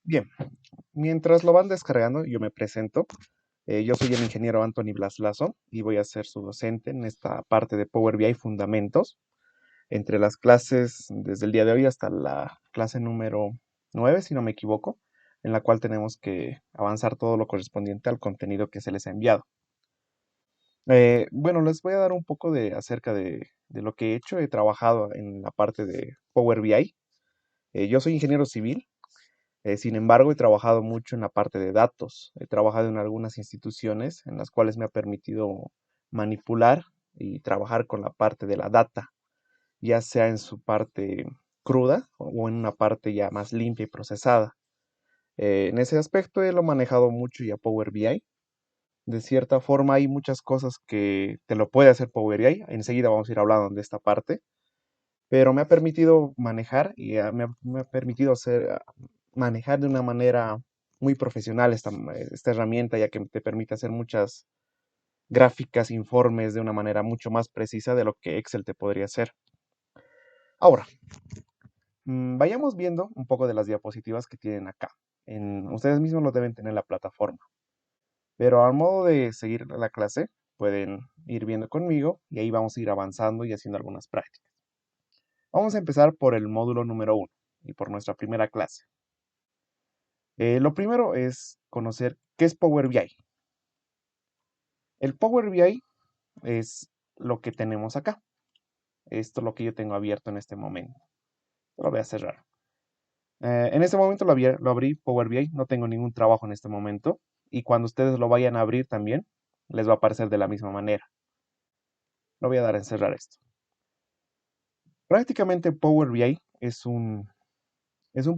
Bien, mientras lo van descargando, yo me presento. Yo soy el ingeniero Anthony Blas Lazo y voy a ser su docente en esta parte de Power BI Fundamentos, entre las clases desde el día de hoy hasta la clase número 9, si no me equivoco, en la cual tenemos que avanzar todo lo correspondiente al contenido que se les ha enviado. Bueno, les voy a dar un poco acerca de lo que he hecho. He trabajado en la parte de Power BI. Yo soy ingeniero civil. Sin embargo, he trabajado mucho en la parte de datos. He trabajado en algunas instituciones en las cuales me ha permitido manipular y trabajar con la parte de la data, ya sea en su parte cruda o en una parte ya más limpia y procesada. En ese aspecto lo he manejado mucho ya Power BI. De cierta forma hay muchas cosas que te lo puede hacer Power BI. Enseguida vamos a ir hablando de esta parte, pero me ha permitido manejar y me ha permitido manejar de una manera muy profesional esta herramienta, ya que te permite hacer muchas gráficas, informes de una manera mucho más precisa de lo que Excel te podría hacer. Ahora, vayamos viendo un poco de las diapositivas que tienen acá. Ustedes mismos lo deben tener en la plataforma, pero al modo de seguir la clase, pueden ir viendo conmigo y ahí vamos a ir avanzando y haciendo algunas prácticas. Vamos a empezar por el módulo número 1 y por nuestra primera clase. Lo primero es conocer qué es Power BI. El Power BI es lo que tenemos acá. Esto es lo que yo tengo abierto en este momento. Lo voy a cerrar. En este momento lo abrí Power BI. No tengo ningún trabajo en este momento. Y cuando ustedes lo vayan a abrir también, les va a aparecer de la misma manera. Lo voy a dar a encerrar esto. Prácticamente Power BI es un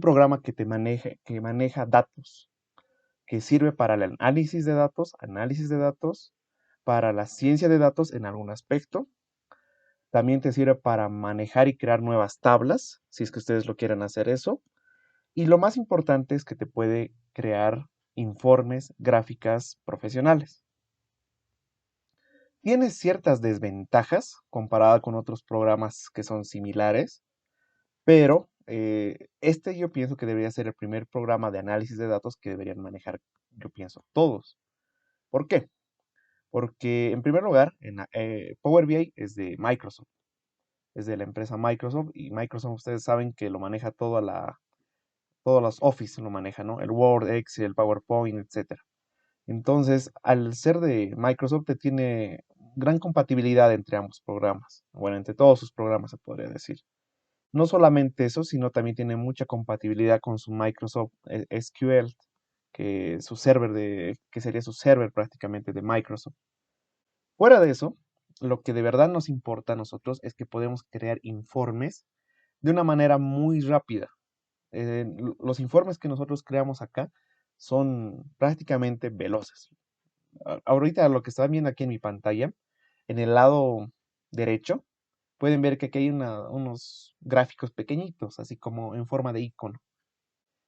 programa que maneja datos, que sirve para el análisis de datos, para la ciencia de datos en algún aspecto. También te sirve para manejar y crear nuevas tablas, si es que ustedes lo quieren hacer eso. Y lo más importante es que te puede crear informes, gráficas profesionales. Tiene ciertas desventajas comparada con otros programas que son similares, pero este yo pienso que debería ser el primer programa de análisis de datos que deberían manejar, yo pienso, todos. ¿Por qué? Porque en primer lugar, Power BI es de Microsoft, es de la empresa Microsoft, y Microsoft ustedes saben que lo maneja todas las Office lo maneja, ¿no? El Word, Excel, PowerPoint, etcétera. Entonces, al ser de Microsoft, te tiene gran compatibilidad entre ambos programas, bueno, entre todos sus programas se podría decir. No solamente eso, sino también tiene mucha compatibilidad con su Microsoft SQL, que sería su server prácticamente de Microsoft. Fuera de eso, lo que de verdad nos importa a nosotros es que podemos crear informes de una manera muy rápida. Los informes que nosotros creamos acá son prácticamente veloces. Ahorita lo que están viendo aquí en mi pantalla, en el lado derecho, pueden ver que aquí hay unos gráficos pequeñitos, así como en forma de icono.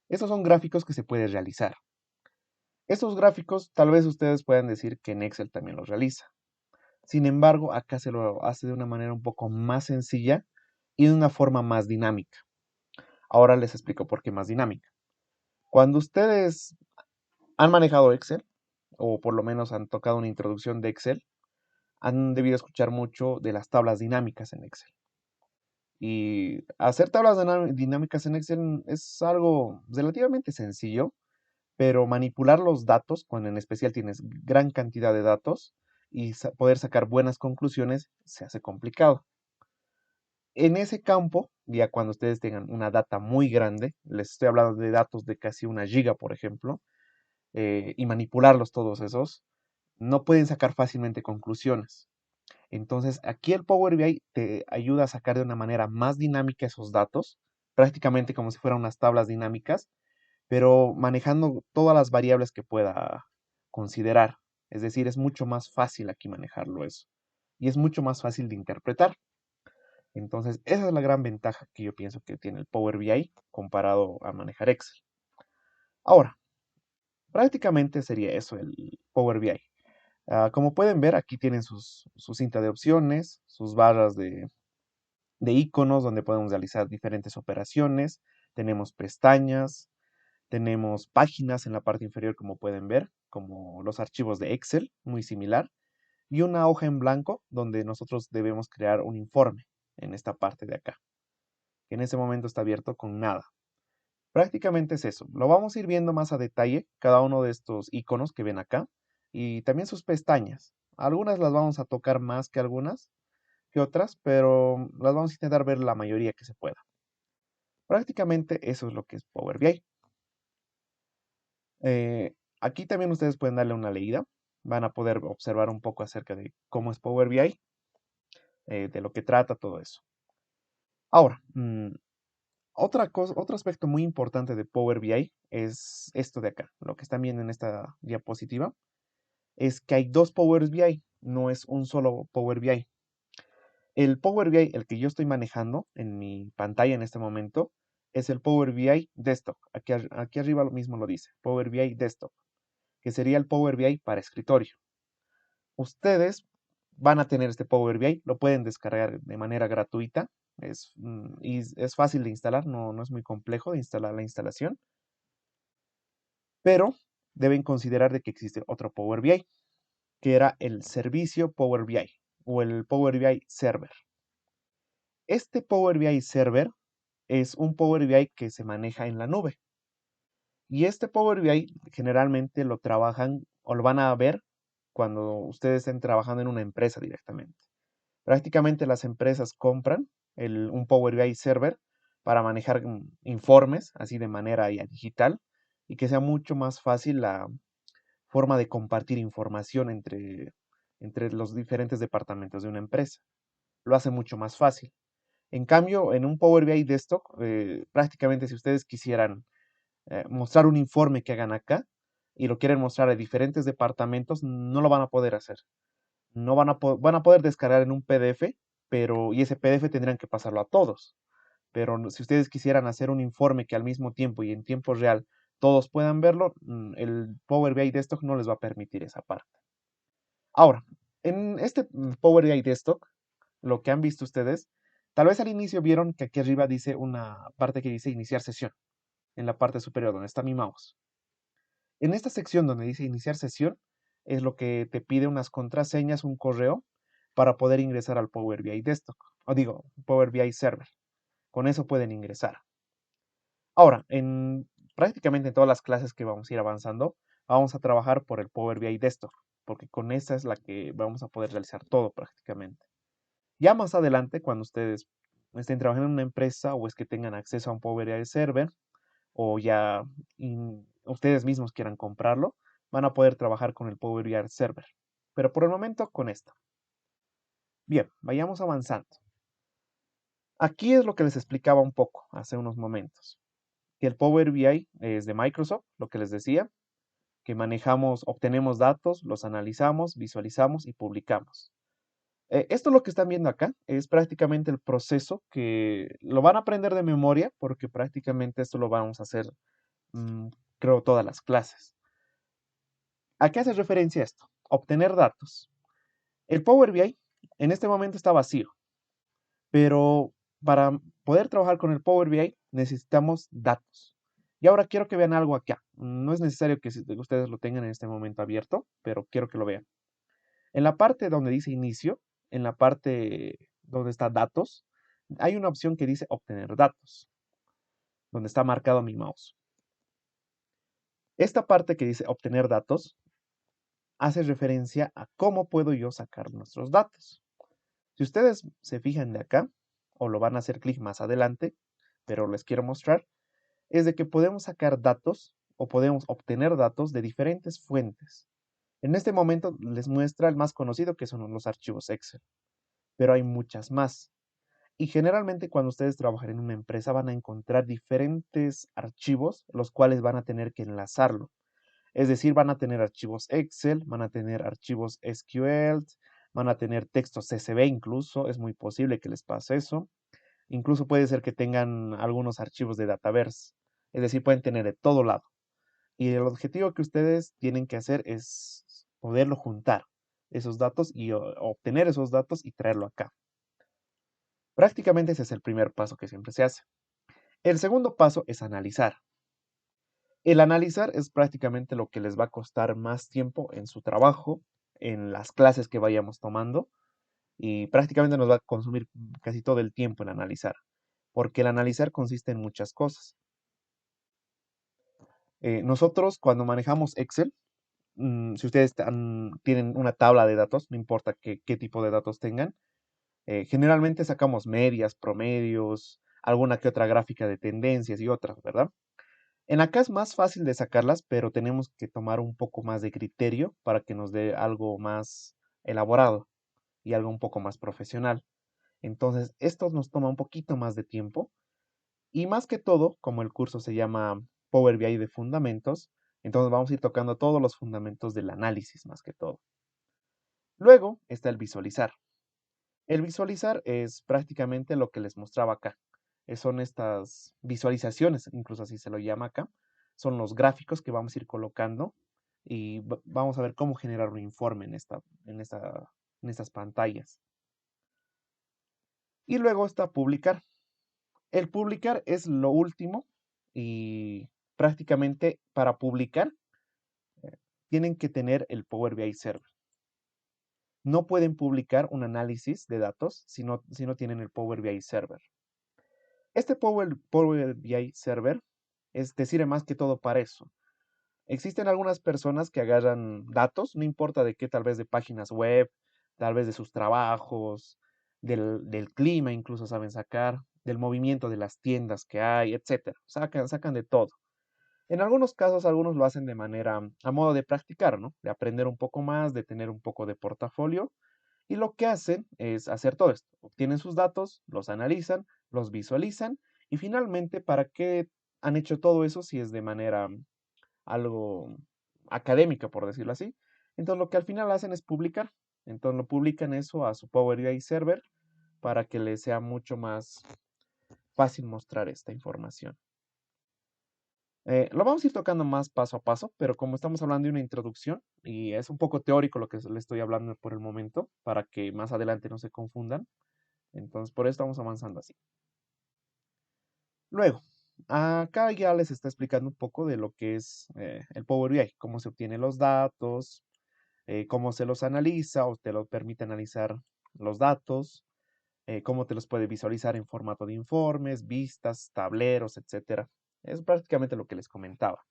Esos son gráficos que se pueden realizar. Estos gráficos tal vez ustedes puedan decir que en Excel también los realiza. Sin embargo, acá se lo hace de una manera un poco más sencilla y de una forma más dinámica. Ahora les explico por qué más dinámica. Cuando ustedes han manejado Excel, o por lo menos han tocado una introducción de Excel, han debido escuchar mucho de las tablas dinámicas en Excel. Y hacer tablas dinámicas en Excel es algo relativamente sencillo, pero manipular los datos, cuando en especial tienes gran cantidad de datos y poder sacar buenas conclusiones, se hace complicado. En ese campo, ya cuando ustedes tengan una data muy grande, les estoy hablando de datos de casi 1 giga, por ejemplo, y manipularlos todos esos, no pueden sacar fácilmente conclusiones. Entonces, aquí el Power BI te ayuda a sacar de una manera más dinámica esos datos, prácticamente como si fueran unas tablas dinámicas, pero manejando todas las variables que pueda considerar. Es decir, es mucho más fácil aquí manejarlo eso. Y es mucho más fácil de interpretar. Entonces, esa es la gran ventaja que yo pienso que tiene el Power BI comparado a manejar Excel. Ahora, prácticamente sería eso el Power BI. Como pueden ver, aquí tienen su cinta de opciones, sus barras de iconos donde podemos realizar diferentes operaciones. Tenemos pestañas, Tenemos páginas en la parte inferior, como pueden ver, como los archivos de Excel, muy similar, y una hoja en blanco donde nosotros debemos crear un informe en esta parte de acá, que en ese momento está abierto con nada. Prácticamente es eso. Lo vamos a ir viendo más a detalle, cada uno de estos iconos que ven acá, y también sus pestañas. Algunas las vamos a tocar más que algunas que otras, pero las vamos a intentar ver la mayoría que se pueda. Prácticamente eso es lo que es Power BI. Aquí también ustedes pueden darle una leída. Van a poder observar un poco acerca de cómo es Power BI, de lo que trata todo eso. Ahora, otra cosa, otro aspecto muy importante de Power BI es esto de acá, lo que están viendo en esta diapositiva, es que hay dos Power BI, no es un solo Power BI. El Power BI, el que yo estoy manejando en mi pantalla en este momento, es el Power BI Desktop. Aquí arriba lo mismo lo dice, Power BI Desktop, que sería el Power BI para escritorio. Ustedes van a tener este Power BI, lo pueden descargar de manera gratuita, y es fácil de instalar, no es muy complejo de instalar la instalación, pero deben considerar de que existe otro Power BI, que era el servicio Power BI o el Power BI Server. Este Power BI Server es un Power BI que se maneja en la nube. Y este Power BI generalmente lo trabajan o lo van a ver cuando ustedes estén trabajando en una empresa directamente. Prácticamente las empresas compran un Power BI Server para manejar informes así de manera ya digital y que sea mucho más fácil la forma de compartir información entre los diferentes departamentos de una empresa. Lo hace mucho más fácil. En cambio, en un Power BI Desktop, prácticamente si ustedes quisieran mostrar un informe que hagan acá y lo quieren mostrar a diferentes departamentos, no lo van a poder hacer. No van a poder descargar en un PDF, y ese PDF tendrían que pasarlo a todos. Pero si ustedes quisieran hacer un informe que al mismo tiempo y en tiempo real todos puedan verlo, el Power BI Desktop no les va a permitir esa parte. Ahora, en este Power BI Desktop, lo que han visto ustedes, tal vez al inicio vieron que aquí arriba dice una parte que dice iniciar sesión, en la parte superior donde está mi mouse. En esta sección donde dice iniciar sesión, es lo que te pide unas contraseñas, un correo, para poder ingresar al Power BI Desktop, o digo, Power BI Server. Con eso pueden ingresar. Ahora, prácticamente en todas las clases que vamos a ir avanzando, vamos a trabajar por el Power BI Desktop, porque con esa es la que vamos a poder realizar todo prácticamente. Ya más adelante, cuando ustedes estén trabajando en una empresa o es que tengan acceso a un Power BI Server o ya ustedes mismos quieran comprarlo, van a poder trabajar con el Power BI Server. Pero por el momento con esto. Bien, vayamos avanzando. Aquí es lo que les explicaba un poco hace unos momentos. Que el Power BI es de Microsoft, lo que les decía, que obtenemos datos, los analizamos, visualizamos y publicamos. Esto lo que están viendo acá es prácticamente el proceso que lo van a aprender de memoria porque prácticamente esto lo vamos a hacer, mm, creo, todas las clases. ¿A qué hace referencia esto? Obtener datos. El Power BI en este momento está vacío, pero para poder trabajar con el Power BI necesitamos datos. Y ahora quiero que vean algo acá. No es necesario que ustedes lo tengan en este momento abierto, pero quiero que lo vean. En la parte donde dice inicio, en la parte donde está datos, hay una opción que dice obtener datos, donde está marcado mi mouse. Esta parte que dice obtener datos hace referencia a cómo puedo yo sacar nuestros datos. Si ustedes se fijan de acá, o lo van a hacer clic más adelante, pero les quiero mostrar, es de que podemos sacar datos o podemos obtener datos de diferentes fuentes. En este momento les muestra el más conocido, que son los archivos Excel, pero hay muchas más. Y generalmente cuando ustedes trabajan en una empresa van a encontrar diferentes archivos, los cuales van a tener que enlazarlo. Es decir, van a tener archivos Excel, van a tener archivos SQL, van a tener textos CSV incluso, es muy posible que les pase eso. Incluso puede ser que tengan algunos archivos de Dataverse, es decir, pueden tener de todo lado. Y el objetivo que ustedes tienen que hacer es poderlo juntar, esos datos y obtener esos datos y traerlo acá. Prácticamente ese es el primer paso que siempre se hace. El segundo paso es analizar. El analizar es prácticamente lo que les va a costar más tiempo en su trabajo, en las clases que vayamos tomando, y prácticamente nos va a consumir casi todo el tiempo en analizar, porque el analizar consiste en muchas cosas. Nosotros cuando manejamos Excel, si ustedes tienen una tabla de datos, no importa qué tipo de datos tengan, generalmente sacamos medias, promedios, alguna que otra gráfica de tendencias y otras, ¿verdad? En acá es más fácil de sacarlas, pero tenemos que tomar un poco más de criterio para que nos dé algo más elaborado y algo un poco más profesional. Entonces, esto nos toma un poquito más de tiempo y más que todo, como el curso se llama Power BI de Fundamentos, entonces vamos a ir tocando todos los fundamentos del análisis más que todo. Luego está el visualizar. El visualizar es prácticamente lo que les mostraba acá. Son estas visualizaciones, incluso así se lo llama acá. Son los gráficos que vamos a ir colocando y vamos a ver cómo generar un informe en estas pantallas. Y luego está publicar. El publicar es lo último y prácticamente para publicar tienen que tener el Power BI Server. No pueden publicar un análisis de datos si no tienen el Power BI Server. Este Power BI Server te sirve más que todo para eso. Existen algunas personas que agarran datos, no importa de qué, tal vez de páginas web, tal vez de sus trabajos, del clima incluso saben sacar, del movimiento de las tiendas que hay, etcétera. Sacan de todo. En algunos casos, algunos lo hacen de manera, a modo de practicar, ¿no? De aprender un poco más, de tener un poco de portafolio. Y lo que hacen es hacer todo esto. Obtienen sus datos, los analizan, los visualizan y finalmente, ¿para qué han hecho todo eso si es de manera algo académica, por decirlo así? Entonces lo que al final hacen es publicar. Entonces lo publican eso a su Power BI Server para que les sea mucho más fácil mostrar esta información. Lo vamos a ir tocando más paso a paso, pero como estamos hablando de una introducción y es un poco teórico lo que le estoy hablando por el momento, para que más adelante no se confundan, entonces por eso estamos avanzando así. Luego, acá ya les está explicando un poco de lo que es el Power BI, cómo se obtienen los datos, cómo se los analiza o te lo permite analizar los datos, cómo te los puede visualizar en formato de informes, vistas, tableros, etcétera. Es prácticamente lo que les comentaba.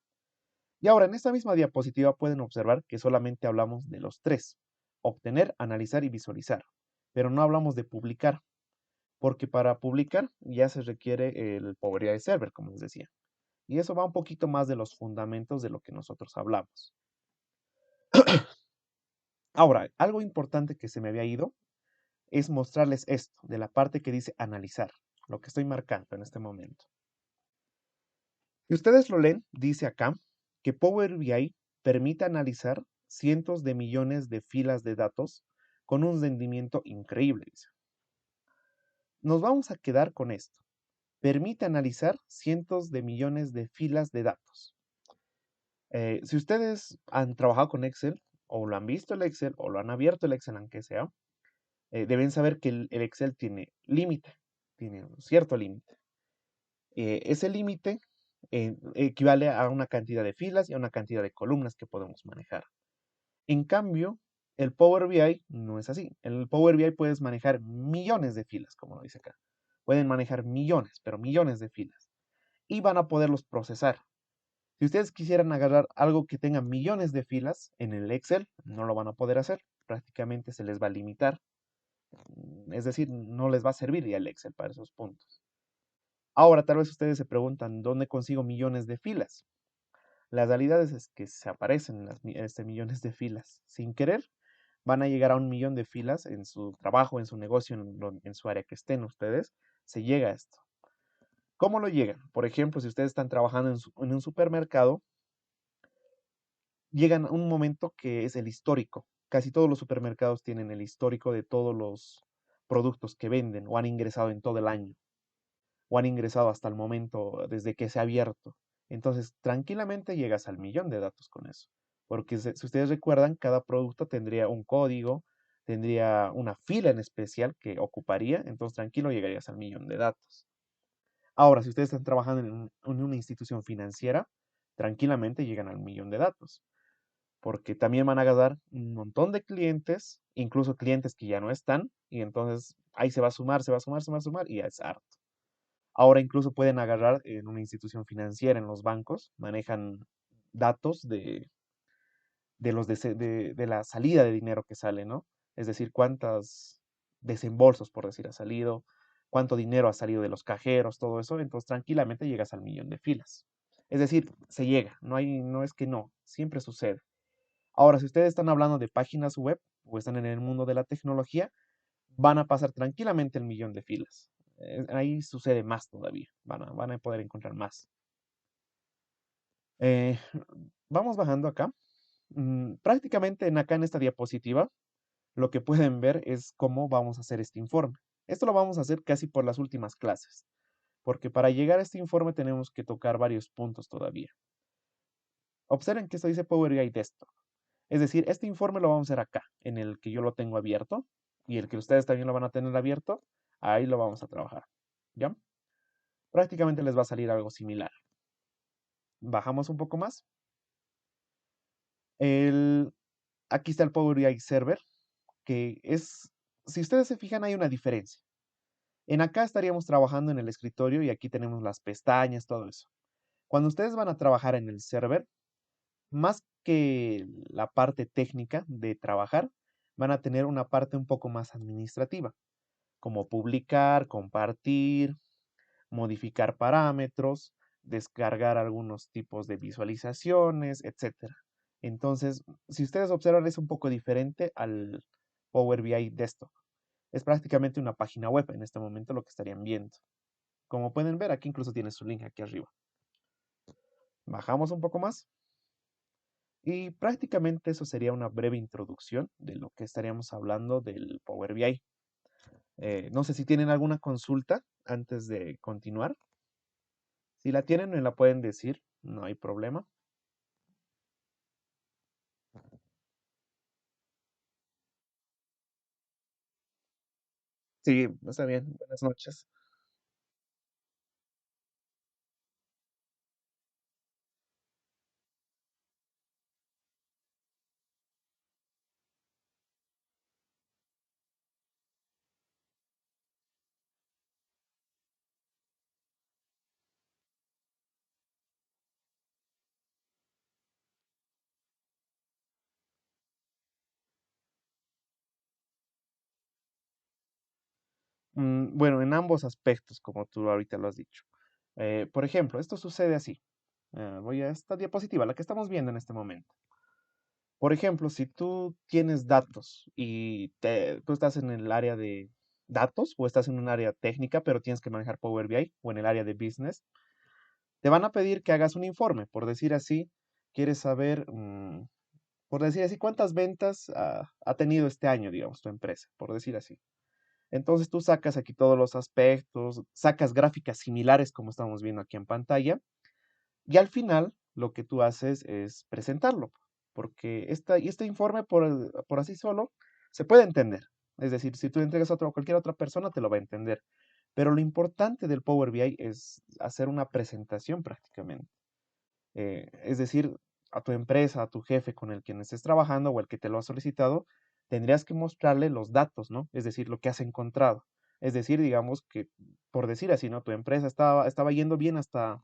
Y ahora, en esta misma diapositiva pueden observar que solamente hablamos de los tres: obtener, analizar y visualizar. Pero no hablamos de publicar, porque para publicar ya se requiere el Power BI Server, como les decía. Y eso va un poquito más de los fundamentos de lo que nosotros hablamos. Ahora, algo importante que se me había ido es mostrarles esto, de la parte que dice analizar, lo que estoy marcando en este momento. Si ustedes lo leen, dice acá que Power BI permite analizar cientos de millones de filas de datos con un rendimiento increíble, dice. Nos vamos a quedar con esto. Permite analizar cientos de millones de filas de datos. Si ustedes han trabajado con Excel, o lo han visto el Excel, o lo han abierto el Excel, aunque sea, deben saber que el Excel tiene límite, tiene un cierto límite. Ese límite equivale a una cantidad de filas y a una cantidad de columnas que podemos manejar. En cambio, el Power BI no es así. En el Power BI puedes manejar millones de filas, como lo dice acá. Pueden manejar millones, pero millones de filas. Y van a poderlos procesar. Si ustedes quisieran agarrar algo que tenga millones de filas en el Excel, no lo van a poder hacer. Prácticamente se les va a limitar. Es decir, no les va a servir ya el Excel para esos puntos. Ahora, tal vez ustedes se preguntan, ¿dónde consigo millones de filas? La realidad es que se aparecen millones de filas. Sin querer, van a llegar a 1 millón de filas en su trabajo, en su negocio, en su área que estén ustedes. Se llega a esto. ¿Cómo lo llegan? Por ejemplo, si ustedes están trabajando en un supermercado, llegan a un momento que es el histórico. Casi todos los supermercados tienen el histórico de todos los productos que venden o han ingresado en todo el año, o han ingresado hasta el momento desde que se ha abierto. Entonces, tranquilamente llegas al 1 millón de datos con eso. Porque si ustedes recuerdan, cada producto tendría un código, tendría una fila en especial que ocuparía, entonces tranquilo llegarías al 1 millón de datos. Ahora, si ustedes están trabajando en una institución financiera, tranquilamente llegan al millón de datos, porque también van a agarrar un montón de clientes, incluso clientes que ya no están, y entonces ahí se va a sumar, se va a sumar, se va a sumar, y ya es harto. Ahora incluso pueden agarrar en una institución financiera, en los bancos, manejan datos de la salida de dinero que sale, ¿no? Es decir, cuántos desembolsos, por decir, ha salido, cuánto dinero ha salido de los cajeros, todo eso, entonces tranquilamente llegas al millón de filas. Es decir, se llega, no es que no, siempre sucede. Ahora, si ustedes están hablando de páginas web o están en el mundo de la tecnología, van a pasar tranquilamente el millón de filas. Ahí sucede más todavía, van a poder encontrar más. Eh, vamos bajando acá. Prácticamente acá en esta diapositiva, lo que pueden ver es cómo vamos a hacer este informe. Esto lo vamos a hacer casi por las últimas clases, porque para llegar a este informe tenemos que tocar varios puntos todavía. Observen que esto dice Power BI Desktop. Es decir, este informe lo vamos a hacer acá, en el que yo lo tengo abierto, y el que ustedes también lo van a tener abierto, ahí lo vamos a trabajar. ¿Ya? Prácticamente les va a salir algo similar. Bajamos un poco más. El, aquí está el Power BI Server, que es, si ustedes se fijan, hay una diferencia. En acá estaríamos trabajando en el escritorio y aquí tenemos las pestañas, todo eso. Cuando ustedes van a trabajar en el server, más que la parte técnica de trabajar, van a tener una parte un poco más administrativa, como publicar, compartir, modificar parámetros, descargar algunos tipos de visualizaciones, etcétera. Entonces, si ustedes observan, es un poco diferente al Power BI Desktop. Es prácticamente una página web en este momento lo que estarían viendo. Como pueden ver, aquí incluso tiene su link aquí arriba. Bajamos un poco más. Y prácticamente eso sería una breve introducción de lo que estaríamos hablando del Power BI. No sé si tienen alguna consulta antes de continuar. Si la tienen, me la pueden decir, no hay problema. Sí, está bien. Buenas noches. Bueno, en ambos aspectos, como tú ahorita lo has dicho. Por ejemplo, esto sucede así. Voy a esta diapositiva, la que estamos viendo en este momento. Por ejemplo, si tú tienes datos y tú estás en el área de datos o estás en un área técnica, pero tienes que manejar Power BI o en el área de business, te van a pedir que hagas un informe. Por decir así, quieres saber, por decir así, cuántas ventas ha tenido este año, digamos, tu empresa, por decir así. Entonces tú sacas aquí todos los aspectos, sacas gráficas similares como estamos viendo aquí en pantalla y al final lo que tú haces es presentarlo, porque este informe por así solo se puede entender. Es decir, si tú entregas a cualquier otra persona te lo va a entender. Pero lo importante del Power BI es hacer una presentación prácticamente. Es decir, a tu empresa, a tu jefe con el quien estés trabajando o el que te lo ha solicitado, tendrías que mostrarle los datos, ¿no? Es decir, lo que has encontrado. Es decir, digamos que, por decir así, ¿no? Tu empresa estaba yendo bien hasta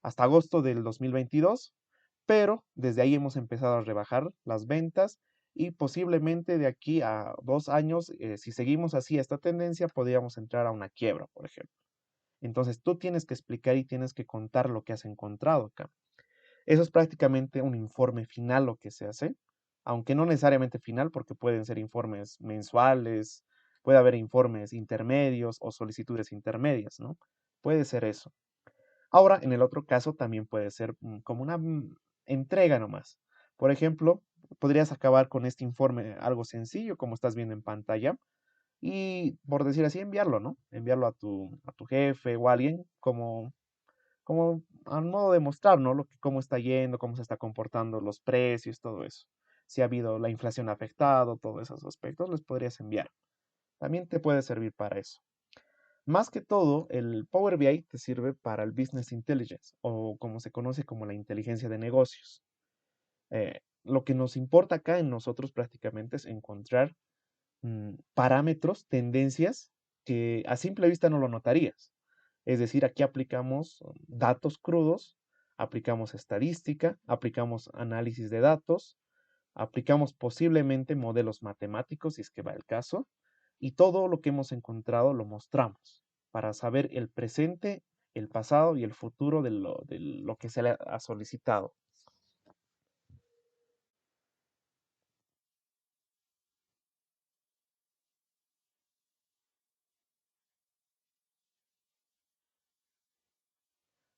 agosto del 2022, pero desde ahí hemos empezado a rebajar las ventas y posiblemente de aquí a 2 años, si seguimos así esta tendencia, podríamos entrar a una quiebra, por ejemplo. Entonces tú tienes que explicar y tienes que contar lo que has encontrado acá. Eso es prácticamente un informe final lo que se hace, aunque no necesariamente final, porque pueden ser informes mensuales, puede haber informes intermedios o solicitudes intermedias, ¿no? Puede ser eso. Ahora, en el otro caso, también puede ser como una entrega nomás. Por ejemplo, podrías acabar con este informe algo sencillo, como estás viendo en pantalla, y por decir así, enviarlo, ¿no? Enviarlo a tu jefe o a alguien como a modo de mostrar, ¿no? Cómo está yendo, cómo se está comportando los precios, todo eso. Si ha habido la inflación afectado, todos esos aspectos, les podrías enviar. También te puede servir para eso. Más que todo, el Power BI te sirve para el Business Intelligence o como se conoce como la inteligencia de negocios. Lo que nos importa acá en nosotros prácticamente es encontrar parámetros, tendencias que a simple vista no lo notarías. Es decir, aquí aplicamos datos crudos, aplicamos estadística, aplicamos análisis de datos, aplicamos posiblemente modelos matemáticos, si es que va el caso, y todo lo que hemos encontrado lo mostramos para saber el presente, el pasado y el futuro de lo que se le ha solicitado.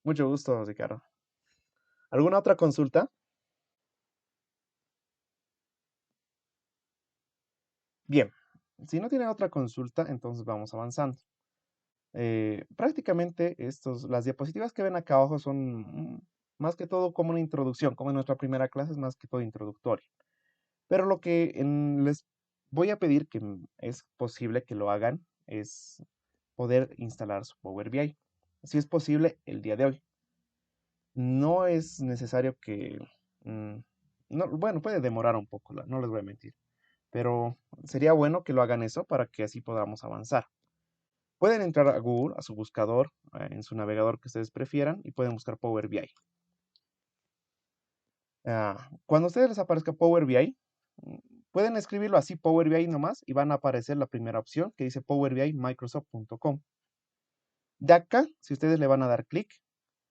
Mucho gusto, Ricardo. ¿Alguna otra consulta? Bien, si no tienen otra consulta, entonces vamos avanzando. Prácticamente las diapositivas que ven acá abajo son más que todo como una introducción, como en nuestra primera clase es más que todo introductoria. Pero lo que les voy a pedir que es posible que lo hagan es poder instalar su Power BI. Si es posible, el día de hoy. No es necesario que... mm, no, bueno, puede demorar un poco, no les voy a mentir. Pero sería bueno que lo hagan eso para que así podamos avanzar. Pueden entrar a Google, a su buscador, en su navegador que ustedes prefieran, y pueden buscar Power BI. Cuando a ustedes les aparezca Power BI, mm, pueden escribirlo así, Power BI nomás, y van a aparecer la primera opción que dice Power BI Microsoft.com. De acá, si ustedes le van a dar clic,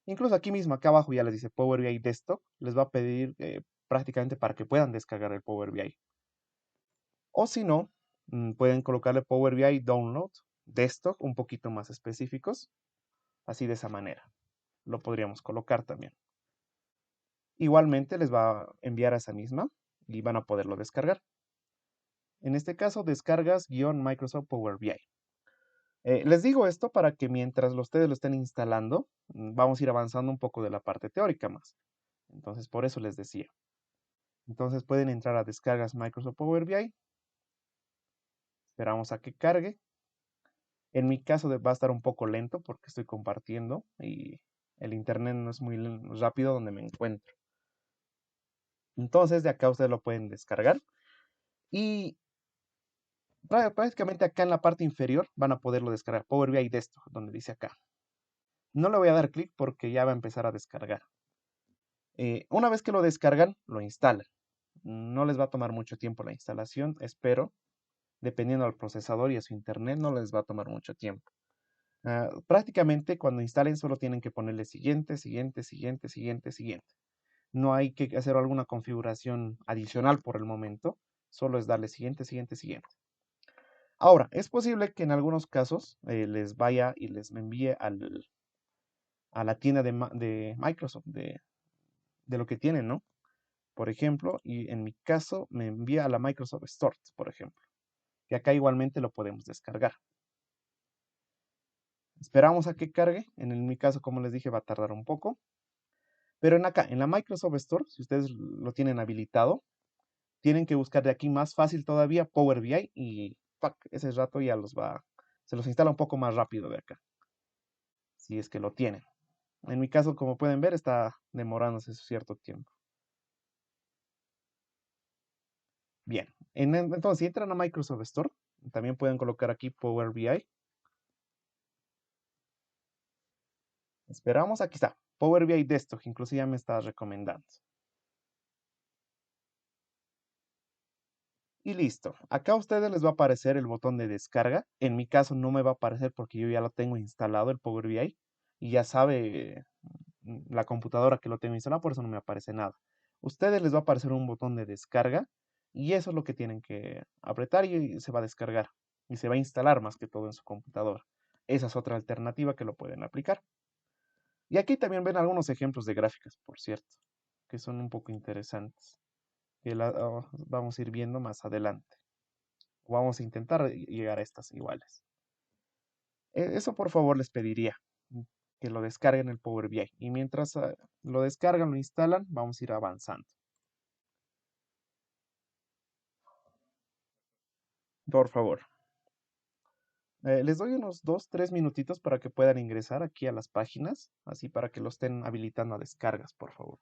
incluso aquí mismo, acá abajo ya les dice Power BI Desktop, les va a pedir prácticamente para que puedan descargar el Power BI. O si no, pueden colocarle Power BI Download, Desktop, un poquito más específicos, así de esa manera. Lo podríamos colocar también. Igualmente les va a enviar a esa misma y van a poderlo descargar. En este caso, descargas Microsoft Power BI. Les digo esto para que mientras ustedes lo estén instalando, vamos a ir avanzando un poco de la parte teórica más. Entonces, por eso les decía. Entonces pueden entrar a descargas Microsoft Power BI. Esperamos a que cargue. En mi caso va a estar un poco lento porque estoy compartiendo y el internet no es muy rápido donde me encuentro. Entonces, de acá ustedes lo pueden descargar. Y prácticamente acá en la parte inferior van a poderlo descargar. Power BI Desktop, donde dice acá. No le voy a dar clic porque ya va a empezar a descargar. Una vez que lo descargan, lo instalan. No les va a tomar mucho tiempo la instalación, espero. Dependiendo del procesador y a su internet, no les va a tomar mucho tiempo. Prácticamente cuando instalen solo tienen que ponerle siguiente, siguiente, siguiente, siguiente, siguiente. No hay que hacer alguna configuración adicional por el momento. Solo es darle siguiente, siguiente, siguiente. Ahora, es posible que en algunos casos les vaya y les envíe a la tienda de Microsoft, de lo que tienen, ¿no? Por ejemplo, y en mi caso me envía a la Microsoft Store, por ejemplo, que acá igualmente lo podemos descargar. Esperamos a que cargue. En mi caso, como les dije, va a tardar un poco. Pero en la Microsoft Store, si ustedes lo tienen habilitado, tienen que buscar de aquí más fácil todavía Power BI y ¡pac! Ese rato ya se los instala un poco más rápido de acá, si es que lo tienen. En mi caso, como pueden ver, está demorándose cierto tiempo. Bien, entonces si entran a Microsoft Store, también pueden colocar aquí Power BI. Esperamos, aquí está, Power BI Desktop, incluso ya me está recomendando. Y listo. Acá a ustedes les va a aparecer el botón de descarga. En mi caso no me va a aparecer porque yo ya lo tengo instalado, el Power BI, y ya sabe la computadora que lo tengo instalado, por eso no me aparece nada. Ustedes les va a aparecer un botón de descarga y eso es lo que tienen que apretar y se va a descargar y se va a instalar más que todo en su computadora. Esa es otra alternativa que lo pueden aplicar. Y aquí también ven algunos ejemplos de gráficas, por cierto, que son un poco interesantes, que vamos a ir viendo más adelante. Vamos a intentar llegar a estas iguales. Eso por favor les pediría, que lo descarguen el Power BI. Y mientras lo descargan, lo instalan, vamos a ir avanzando. Por favor. Les doy unos 2, 3 minutitos para que puedan ingresar aquí a las páginas, así para que lo estén habilitando a descargas, por favor.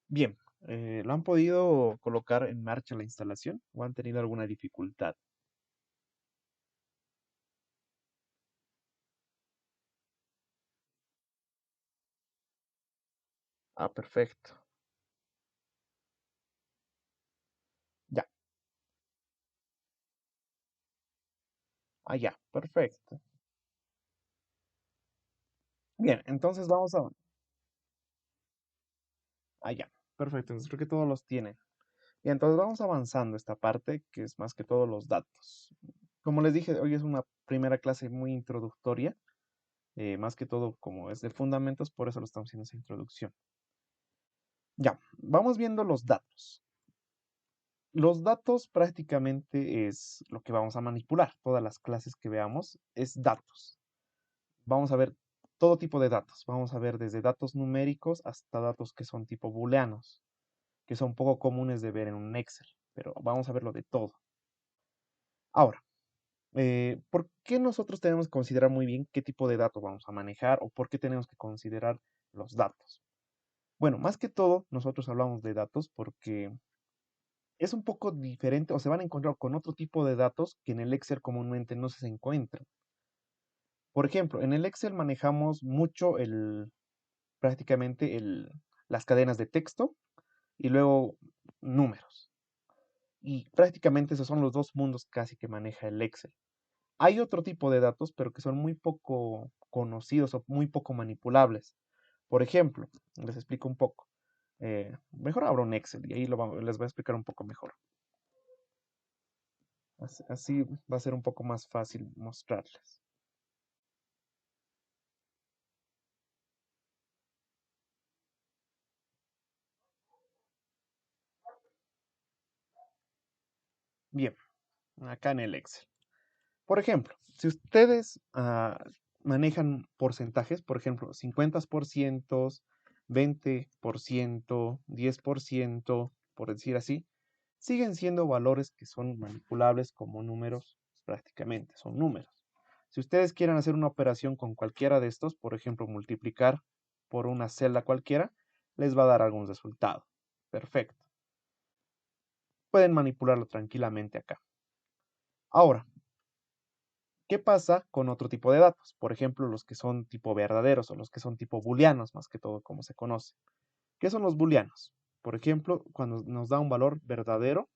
Bien, ¿lo han podido colocar en marcha la instalación o han tenido alguna dificultad? Ah, perfecto. Ya, ya, perfecto. Bien, entonces vamos a... Ya, perfecto. Entonces creo que todos los tienen. Y entonces vamos avanzando esta parte, que es más que todo los datos. Como les dije, hoy es una primera clase muy introductoria, más que todo como es de fundamentos, por eso lo estamos haciendo esa introducción. Ya, vamos viendo los datos. Los datos prácticamente es lo que vamos a manipular. Todas las clases que veamos es datos. Vamos a ver todo tipo de datos. Vamos a ver desde datos numéricos hasta datos que son tipo booleanos, que son poco comunes de ver en un Excel, pero vamos a verlo de todo. Ahora, ¿por qué nosotros tenemos que considerar muy bien qué tipo de datos vamos a manejar o por qué tenemos que considerar los datos? Bueno, más que todo, nosotros hablamos de datos porque es un poco diferente o se van a encontrar con otro tipo de datos que en el Excel comúnmente no se encuentran. Por ejemplo, en el Excel manejamos mucho prácticamente las cadenas de texto y luego números. Y prácticamente esos son los dos mundos casi que maneja el Excel. Hay otro tipo de datos, pero que son muy poco conocidos o muy poco manipulables. Por ejemplo, les explico un poco. Mejor abro un Excel y ahí les voy a explicar un poco mejor. Así va a ser un poco más fácil mostrarles. Bien, acá en el Excel. Por ejemplo, si ustedes manejan porcentajes, por ejemplo, 50%, 20%, 10%, por decir así, siguen siendo valores que son manipulables como números prácticamente, son números. Si ustedes quieren hacer una operación con cualquiera de estos, por ejemplo, multiplicar por una celda cualquiera, les va a dar algún resultado. Perfecto. Pueden manipularlo tranquilamente acá. Ahora, ¿qué pasa con otro tipo de datos? Por ejemplo, los que son tipo verdaderos o los que son tipo booleanos, más que todo como se conoce. ¿Qué son los booleanos? Por ejemplo, cuando nos da un valor verdadero,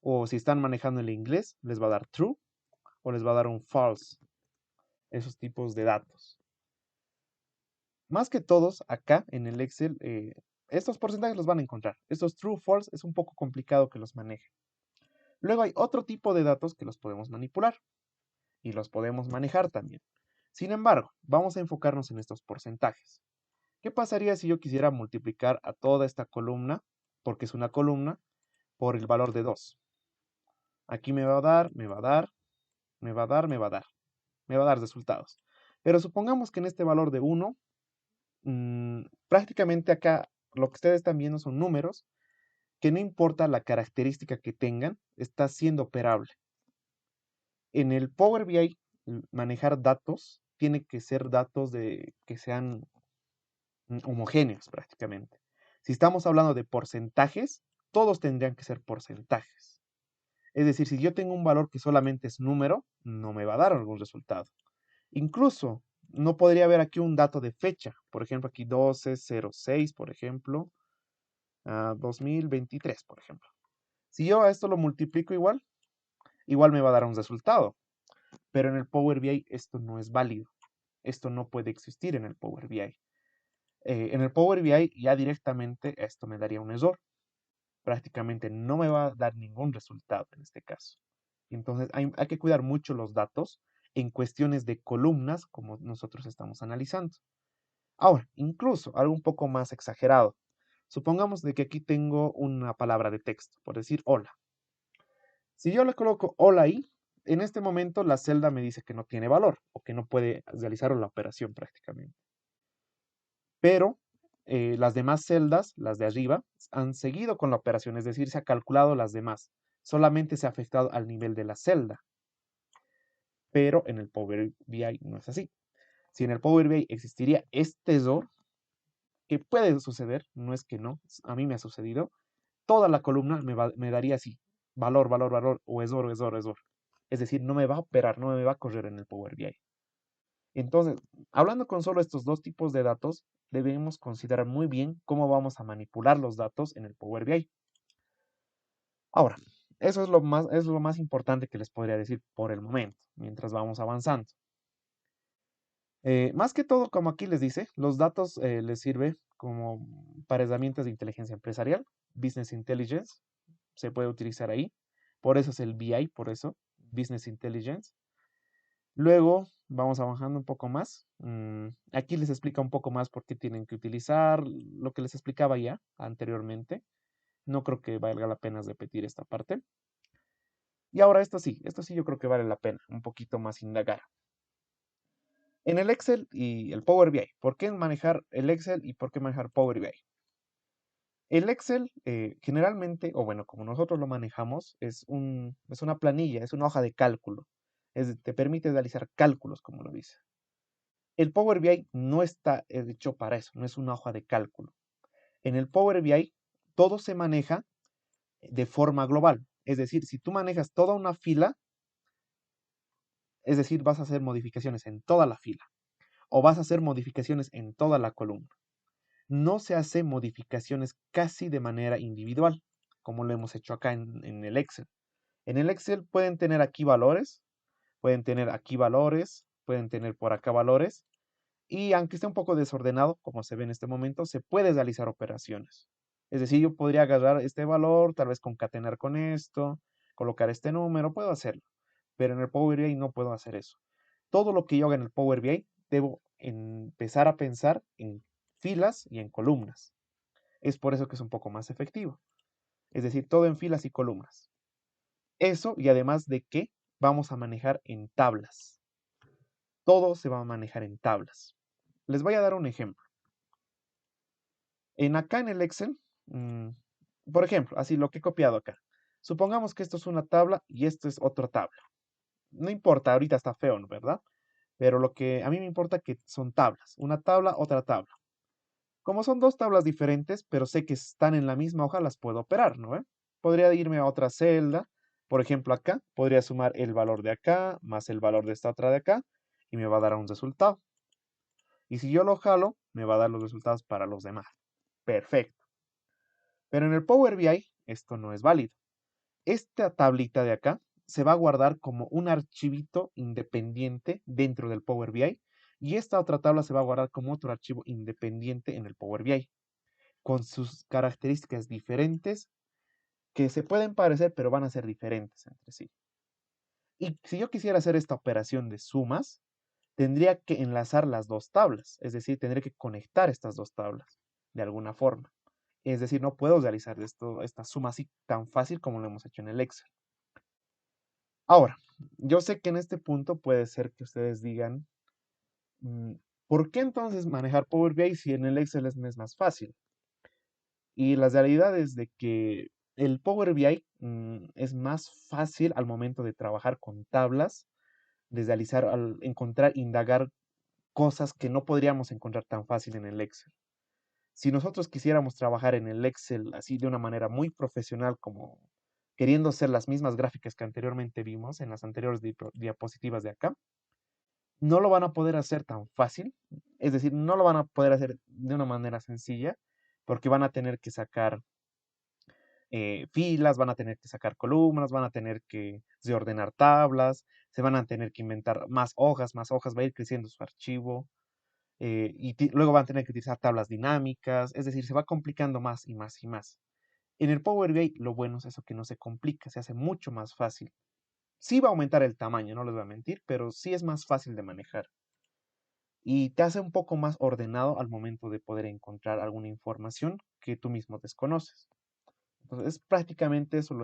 o si están manejando el inglés, les va a dar true o les va a dar un false, esos tipos de datos. Más que todos, acá en el Excel, estos porcentajes los van a encontrar. Estos true, false, es un poco complicado que los maneje. Luego hay otro tipo de datos que los podemos manipular y los podemos manejar también. Sin embargo, vamos a enfocarnos en estos porcentajes. ¿Qué pasaría si yo quisiera multiplicar a toda esta columna, porque es una columna, por el valor de 2? Aquí me va a dar, me va a dar, me va a dar, me va a dar. Me va a dar resultados. Pero supongamos que en este valor de 1, prácticamente acá lo que ustedes están viendo son números que no importa la característica que tengan, está siendo operable. En el Power BI, manejar datos tiene que ser datos que sean homogéneos prácticamente. Si estamos hablando de porcentajes, todos tendrían que ser porcentajes. Es decir, si yo tengo un valor que solamente es número, no me va a dar algún resultado. Incluso no podría haber aquí un dato de fecha. Por ejemplo, aquí 12/06, por ejemplo, 2023, por ejemplo. Si yo a esto lo multiplico igual me va a dar un resultado. Pero en el Power BI esto no es válido. Esto no puede existir en el Power BI. En el Power BI ya directamente esto me daría un error. Prácticamente no me va a dar ningún resultado en este caso. Entonces hay que cuidar mucho los datos en cuestiones de columnas como nosotros estamos analizando. Ahora, incluso algo un poco más exagerado. Supongamos de que aquí tengo una palabra de texto, por decir hola. Si yo le coloco hola ahí, en este momento la celda me dice que no tiene valor o que no puede realizar la operación prácticamente. Pero las demás celdas, las de arriba, han seguido con la operación, es decir, se ha calculado las demás. Solamente se ha afectado al nivel de la celda. Pero en el Power BI no es así. Si en el Power BI existiría este error, que puede suceder, no es que no, a mí me ha sucedido, toda la columna me daría así, valor, valor, valor, o error, error, error. Es decir, no me va a operar, no me va a correr en el Power BI. Entonces, hablando con solo estos dos tipos de datos, debemos considerar muy bien cómo vamos a manipular los datos en el Power BI. Ahora, eso es lo más importante que les podría decir por el momento, mientras vamos avanzando. Más que todo, como aquí les dice, los datos les sirve como para herramientas de inteligencia empresarial, Business Intelligence, se puede utilizar ahí. Por eso es el BI, por eso, Business Intelligence. Luego vamos avanzando un poco más. Aquí les explica un poco más por qué tienen que utilizar lo que les explicaba ya anteriormente. No creo que valga la pena repetir esta parte. Y ahora esto sí yo creo que vale la pena un poquito más indagar. En el Excel y el Power BI, ¿por qué manejar el Excel y por qué manejar Power BI? El Excel generalmente, o bueno, como nosotros lo manejamos, es una planilla, es una hoja de cálculo. Te permite realizar cálculos, como lo dice. El Power BI no está hecho para eso, no es una hoja de cálculo. En el Power BI todo se maneja de forma global. Es decir, si tú manejas toda una fila, es decir, vas a hacer modificaciones en toda la fila o vas a hacer modificaciones en toda la columna. No se hace modificaciones casi de manera individual, como lo hemos hecho acá en el Excel. En el Excel pueden tener aquí valores, pueden tener aquí valores, pueden tener por acá valores, y aunque esté un poco desordenado, como se ve en este momento, se puede realizar operaciones. Es decir, yo podría agarrar este valor, tal vez concatenar con esto, colocar este número, puedo hacerlo. Pero en el Power BI no puedo hacer eso. Todo lo que yo haga en el Power BI, debo empezar a pensar en filas y en columnas. Es por eso que es un poco más efectivo. Es decir, todo en filas y columnas. Eso y además de que vamos a manejar en tablas. Todo se va a manejar en tablas. Les voy a dar un ejemplo. Acá en el Excel, por ejemplo, así lo que he copiado acá. Supongamos que esto es una tabla y esto es otra tabla. No importa, ahorita está feo, ¿no? ¿Verdad? Pero lo que a mí me importa que son tablas. Una tabla, otra tabla. Como son dos tablas diferentes, pero sé que están en la misma hoja, las puedo operar, ¿no? Podría irme a otra celda. Por ejemplo, acá podría sumar el valor de acá más el valor de esta otra de acá y me va a dar un resultado. Y si yo lo jalo, me va a dar los resultados para los demás. Perfecto. Pero en el Power BI esto no es válido. Esta tablita de acá se va a guardar como un archivito independiente dentro del Power BI y esta otra tabla se va a guardar como otro archivo independiente en el Power BI, con sus características diferentes que se pueden parecer pero van a ser diferentes entre sí. Y si yo quisiera hacer esta operación de sumas, tendría que enlazar las dos tablas, es decir, tendría que conectar estas dos tablas de alguna forma. Es decir, no puedo realizar esta suma así tan fácil como lo hemos hecho en el Excel. Ahora, yo sé que en este punto puede ser que ustedes digan, ¿por qué entonces manejar Power BI si en el Excel es más fácil? Y la realidad es de que el Power BI es más fácil al momento de trabajar con tablas, de realizar, al encontrar, indagar cosas que no podríamos encontrar tan fácil en el Excel. Si nosotros quisiéramos trabajar en el Excel así de una manera muy profesional, como queriendo hacer las mismas gráficas que anteriormente vimos en las anteriores diapositivas de acá, no lo van a poder hacer tan fácil, es decir, no lo van a poder hacer de una manera sencilla, porque van a tener que sacar filas, van a tener que sacar columnas, van a tener que reordenar tablas, se van a tener que inventar más hojas, va a ir creciendo su archivo, luego van a tener que utilizar tablas dinámicas, es decir, se va complicando más y más y más. En el Power BI lo bueno es eso que no se complica, se hace mucho más fácil. Sí va a aumentar el tamaño, no les voy a mentir, pero sí es más fácil de manejar. Y te hace un poco más ordenado al momento de poder encontrar alguna información que tú mismo desconoces. Entonces, es prácticamente eso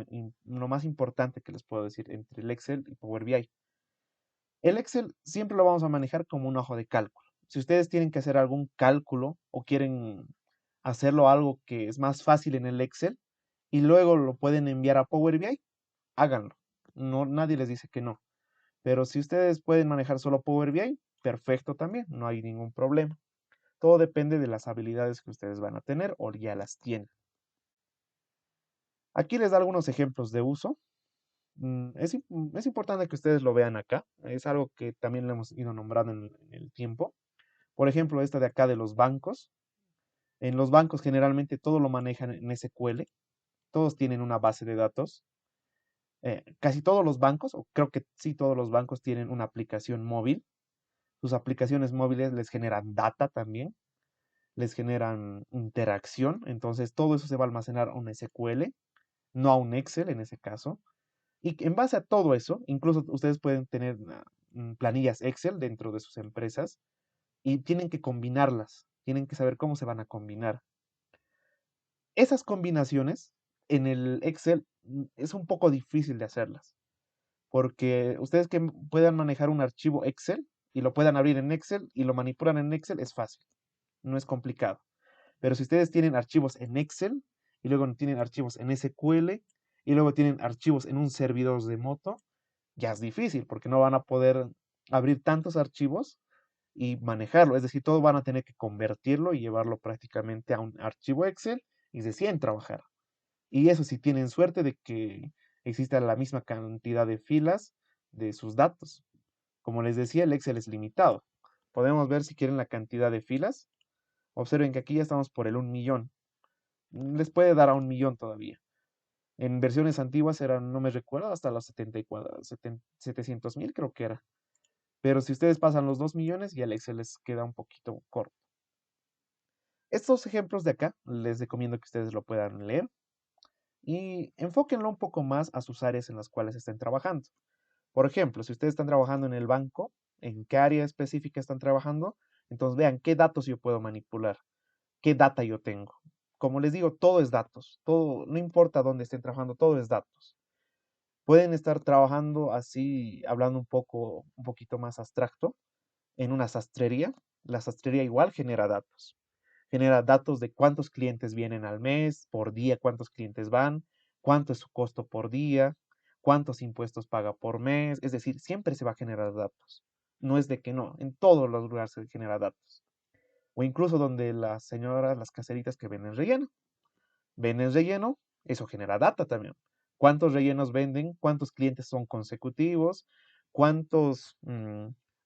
lo más importante que les puedo decir entre el Excel y Power BI. El Excel siempre lo vamos a manejar como un ojo de cálculo. Si ustedes tienen que hacer algún cálculo o quieren hacerlo algo que es más fácil en el Excel y luego lo pueden enviar a Power BI, háganlo. No, nadie les dice que no. Pero si ustedes pueden manejar solo Power BI, perfecto también, no hay ningún problema. Todo depende de las habilidades que ustedes van a tener o ya las tienen. Aquí les da algunos ejemplos de uso. Es importante que ustedes lo vean acá. Es algo que también lo hemos ido nombrando en el tiempo. Por ejemplo, esta de acá de los bancos. En los bancos generalmente todo lo manejan en SQL. Todos tienen una base de datos. Casi todos los bancos, o creo que sí todos los bancos tienen una aplicación móvil. Sus aplicaciones móviles les generan data también, les generan interacción. Entonces todo eso se va a almacenar a un SQL, no a un Excel en ese caso. Y en base a todo eso, incluso ustedes pueden tener planillas Excel dentro de sus empresas y tienen que combinarlas, tienen que saber cómo se van a combinar. Esas combinaciones en el Excel es un poco difícil de hacerlas, porque ustedes que puedan manejar un archivo Excel y lo puedan abrir en Excel y lo manipulan en Excel es fácil, no es complicado. Pero si ustedes tienen archivos en Excel y luego tienen archivos en SQL y luego tienen archivos en un servidor remoto, ya es difícil porque no van a poder abrir tantos archivos y manejarlo. Es decir, todo van a tener que convertirlo y llevarlo prácticamente a un archivo Excel y recién trabajar. Y eso si tienen suerte de que exista la misma cantidad de filas de sus datos. Como les decía, el Excel es limitado. Podemos ver si quieren la cantidad de filas. Observen que aquí ya estamos por el 1.000.000. Les puede dar a 1.000.000 todavía. En versiones antiguas eran, no me recuerdo, hasta los 700.000 creo que era. Pero si ustedes pasan los 2 millones, ya el Excel les queda un poquito corto. Estos ejemplos de acá les recomiendo que ustedes lo puedan leer y enfóquenlo un poco más a sus áreas en las cuales estén trabajando. Por ejemplo, si ustedes están trabajando en el banco, ¿en qué área específica están trabajando? Entonces vean qué datos yo puedo manipular, qué data yo tengo. Como les digo, todo es datos, todo, no importa dónde estén trabajando, todo es datos. Pueden estar trabajando así, hablando un poquito más abstracto, en una sastrería. La sastrería igual genera datos. Genera datos de cuántos clientes vienen al mes, por día, cuántos clientes van, cuánto es su costo por día, cuántos impuestos paga por mes. Es decir, siempre se va a generar datos. No es de que no, en todos los lugares se genera datos. O incluso donde las señoras, las caseritas que venden relleno. Venden relleno, eso genera data también. ¿Cuántos rellenos venden? ¿Cuántos clientes son consecutivos? ¿Cuántos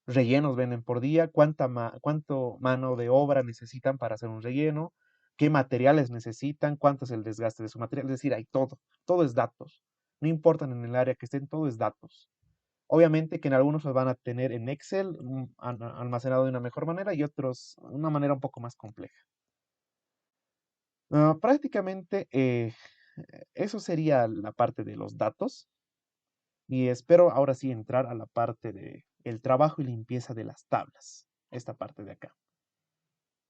rellenos venden por día? ¿Cuánto mano de obra necesitan para hacer un relleno? ¿Qué materiales necesitan? ¿Cuánto es el desgaste de su material? Es decir, hay todo. Todo es datos. No importan en el área que estén, todo es datos. Obviamente que en algunos los van a tener en Excel almacenado de una mejor manera y otros de una manera un poco más compleja. Prácticamente eso sería la parte de los datos y espero ahora sí entrar a la parte de el trabajo y limpieza de las tablas, esta parte de acá.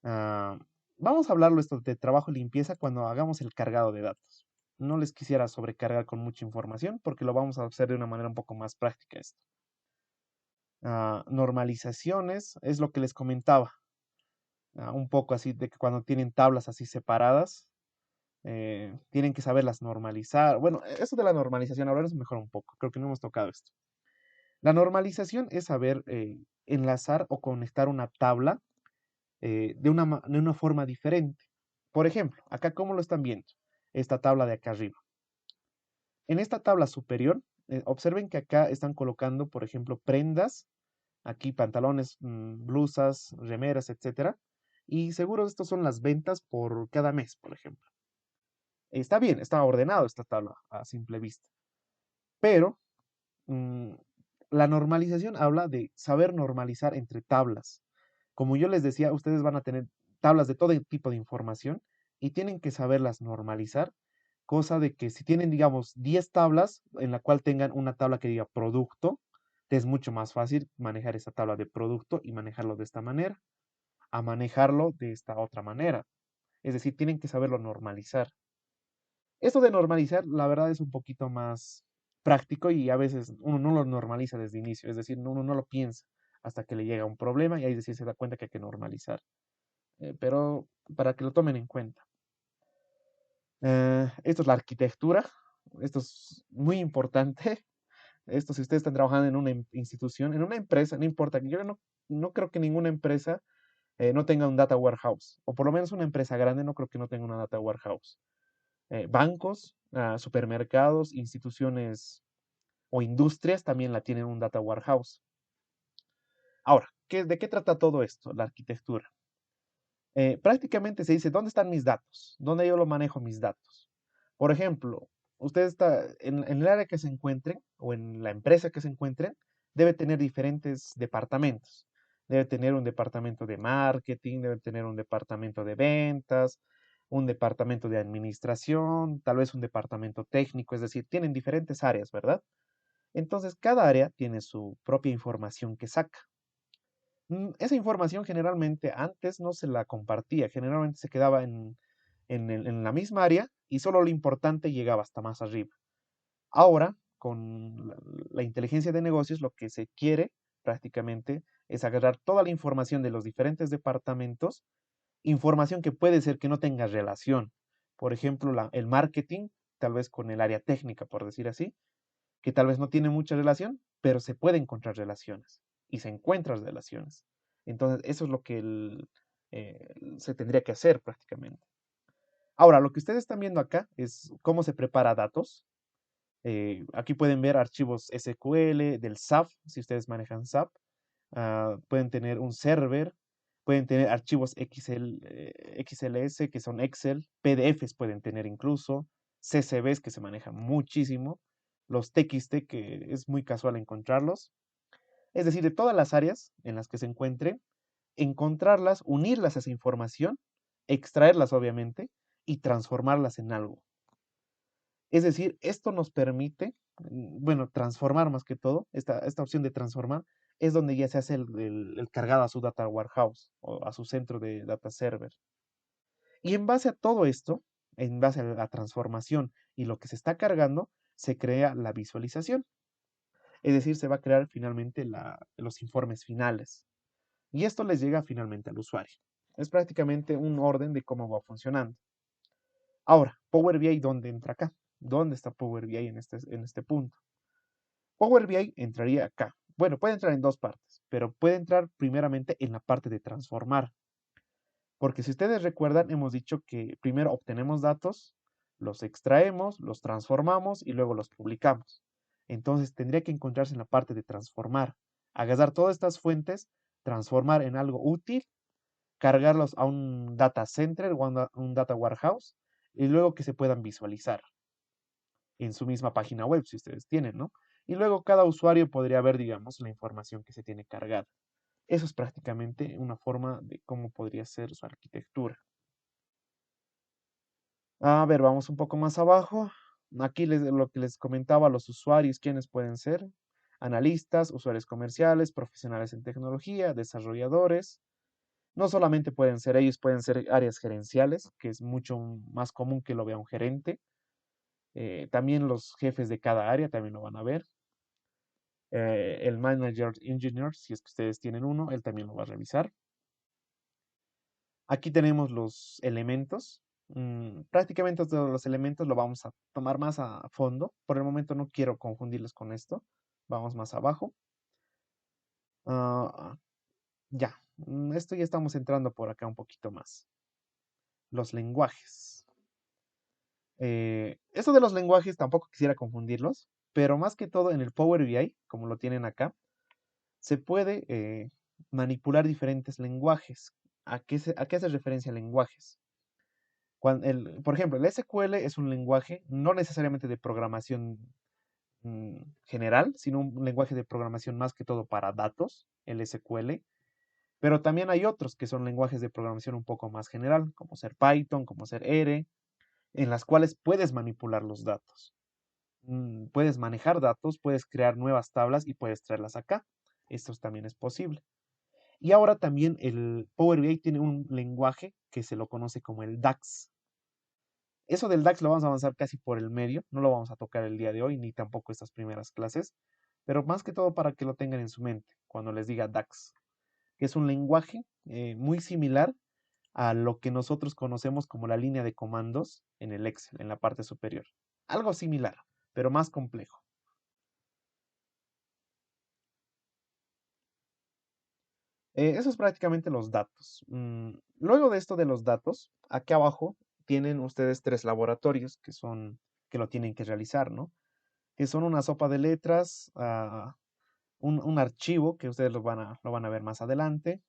Ah, Vamos a hablarlo esto de trabajo y limpieza cuando hagamos el cargado de datos. No les quisiera sobrecargar con mucha información porque lo vamos a hacer de una manera un poco más práctica esto. Normalizaciones es lo que les comentaba, un poco así de que cuando tienen tablas así separadas, tienen que saberlas normalizar. Bueno, eso de la normalización, ahora es mejor un poco, creo que no hemos tocado esto. La normalización es saber enlazar o conectar una tabla de una forma diferente. Por ejemplo, acá cómo lo están viendo, esta tabla de acá arriba. En esta tabla superior, observen que acá están colocando, por ejemplo, prendas, aquí pantalones, blusas, remeras, etcétera. Y seguro estos son las ventas por cada mes, por ejemplo. Está bien, está ordenado esta tabla a simple vista, pero mm, la normalización habla de saber normalizar entre tablas. Como yo les decía, ustedes van a tener tablas de todo tipo de información y tienen que saberlas normalizar, cosa de que si tienen, digamos, 10 tablas en la cual tengan una tabla que diga producto, te es mucho más fácil manejar esa tabla de producto y manejarlo de esta manera, a manejarlo de esta otra manera. Es decir, tienen que saberlo normalizar. Esto de normalizar, la verdad, es un poquito más práctico y a veces uno no lo normaliza desde el inicio, es decir, uno no lo piensa hasta que le llega un problema y ahí decir se da cuenta que hay que normalizar. Pero para que lo tomen en cuenta. Esto es la arquitectura, esto es muy importante. Esto si ustedes están trabajando en una institución, en una empresa, no importa, yo no creo que ninguna empresa no tenga un data warehouse, o por lo menos una empresa grande no creo que no tenga una data warehouse. Bancos, supermercados, instituciones o industrias también la tienen un data warehouse. Ahora, ¿de qué trata todo esto? La arquitectura. Prácticamente se dice, ¿dónde están mis datos? ¿Dónde yo lo manejo mis datos? Por ejemplo, usted está en el área que se encuentren o en la empresa que se encuentren, debe tener diferentes departamentos. Debe tener un departamento de marketing, debe tener un departamento de ventas, un departamento de administración, tal vez un departamento técnico, es decir, tienen diferentes áreas, ¿verdad? Entonces, cada área tiene su propia información que saca. Esa información generalmente antes no se la compartía, generalmente se quedaba en la misma área y solo lo importante llegaba hasta más arriba. Ahora, con la inteligencia de negocios, lo que se quiere prácticamente es agarrar toda la información de los diferentes departamentos, información que puede ser que no tenga relación. Por ejemplo, el marketing, tal vez con el área técnica, por decir así, que tal vez no tiene mucha relación, pero se puede encontrar relaciones y se encuentran relaciones. Entonces, eso es lo que se tendría que hacer prácticamente. Ahora, lo que ustedes están viendo acá es cómo se prepara datos. Aquí pueden ver archivos SQL del SAP, si ustedes manejan SAP. Pueden tener un server, pueden tener archivos XLS, que son Excel, PDFs pueden tener incluso, CSVs que se manejan muchísimo, los TXT que es muy casual encontrarlos. Es decir, de todas las áreas en las que se encuentren, encontrarlas, unirlas a esa información, extraerlas obviamente y transformarlas en algo. Es decir, esto nos permite, bueno, transformar más que todo, esta opción de transformar es donde ya se hace el cargado a su data warehouse o a su centro de data server. Y en base a todo esto, en base a la transformación y lo que se está cargando, se crea la visualización. Es decir, se va a crear finalmente los informes finales. Y esto les llega finalmente al usuario. Es prácticamente un orden de cómo va funcionando. Ahora, Power BI, ¿dónde entra acá? ¿Dónde está Power BI en este punto? Power BI entraría acá. Bueno, puede entrar en dos partes, pero puede entrar primeramente en la parte de transformar. Porque si ustedes recuerdan, hemos dicho que primero obtenemos datos, los extraemos, los transformamos y luego los publicamos. Entonces tendría que encontrarse en la parte de transformar, agarrar todas estas fuentes, transformar en algo útil, cargarlos a un data center o a un data warehouse y luego que se puedan visualizar en su misma página web, si ustedes tienen, ¿no? Y luego cada usuario podría ver, digamos, la información que se tiene cargada. Eso es prácticamente una forma de cómo podría ser su arquitectura. A ver, vamos un poco más abajo. Aquí lo que les comentaba, los usuarios, ¿quiénes pueden ser? Analistas, usuarios comerciales, profesionales en tecnología, desarrolladores. No solamente pueden ser ellos, pueden ser áreas gerenciales, que es mucho más común que lo vea un gerente. También los jefes de cada área también lo van a ver. El manager engineer, si es que ustedes tienen uno, él también lo va a revisar. Aquí tenemos los elementos. Prácticamente todos los elementos lo vamos a tomar más a fondo. Por el momento no quiero confundirlos con esto. Vamos más abajo. Ah, ya, esto ya estamos entrando por acá un poquito más. Los lenguajes. Esto de los lenguajes tampoco quisiera confundirlos, pero más que todo en el Power BI, como lo tienen acá, se puede manipular diferentes lenguajes. ¿A qué hace referencia a lenguajes? Por ejemplo, el SQL es un lenguaje no necesariamente de programación general, sino un lenguaje de programación más que todo para datos, el SQL. Pero también hay otros que son lenguajes de programación un poco más general, como ser Python, como ser R, en las cuales puedes manipular los datos. Puedes manejar datos, puedes crear nuevas tablas y puedes traerlas acá. Esto también es posible. Y ahora también el Power BI tiene un lenguaje que se lo conoce como el DAX. Eso del DAX lo vamos a avanzar casi por el medio, no lo vamos a tocar el día de hoy, ni tampoco estas primeras clases, pero más que todo para que lo tengan en su mente cuando les diga DAX, que es un lenguaje muy similar a lo que nosotros conocemos como la línea de comandos en el Excel, en la parte superior. Algo similar, pero más complejo. Eso es prácticamente los datos. Luego de esto de los datos, aquí abajo tienen ustedes 3 laboratorios que lo tienen que realizar, ¿no? Que son una sopa de letras, un archivo que ustedes lo van a ver más adelante.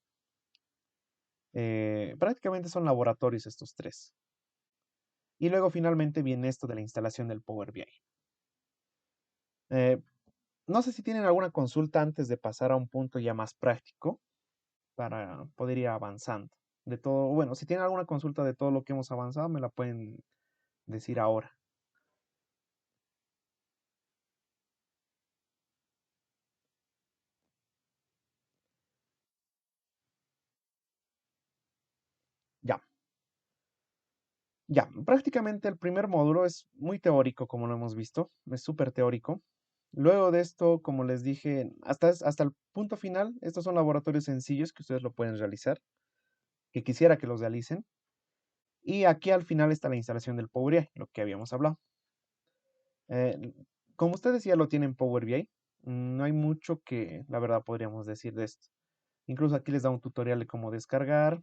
Prácticamente son laboratorios estos 3. Y luego finalmente viene esto de la instalación del Power BI. Eh, no sé si tienen alguna consulta antes de pasar a un punto ya más práctico para poder ir avanzando. De todo, bueno, si tienen alguna consulta de todo lo que hemos avanzado, me la pueden decir ahora. Ya, ya. Prácticamente el primer módulo es muy teórico, como lo hemos visto. Es súper teórico. Luego de esto, como les dije, hasta el punto final, estos son laboratorios sencillos que ustedes lo pueden realizar, que quisiera que los realicen. Y aquí al final está la instalación del Power BI, lo que habíamos hablado. Eh, como ustedes ya lo tienen Power BI, no hay mucho que la verdad podríamos decir de esto. Incluso aquí les da un tutorial de cómo descargar,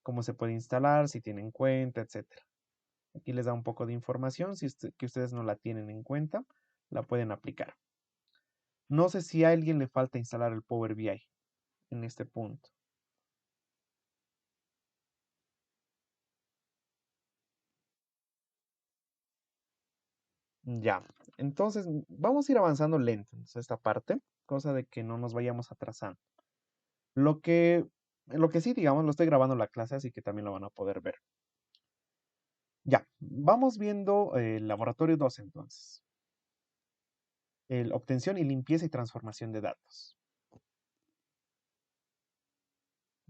cómo se puede instalar, si tienen cuenta, etcétera. Aquí les da un poco de información, si que ustedes no la tienen en cuenta, la pueden aplicar. No sé si a alguien le falta instalar el Power BI en este punto. Ya, entonces vamos a ir avanzando lento en esta parte, cosa de que no nos vayamos atrasando. Lo que, lo que sí, digamos, lo estoy grabando la clase, así que también lo van a poder ver. Ya, vamos viendo el laboratorio 2 entonces. El obtención y limpieza y transformación de datos.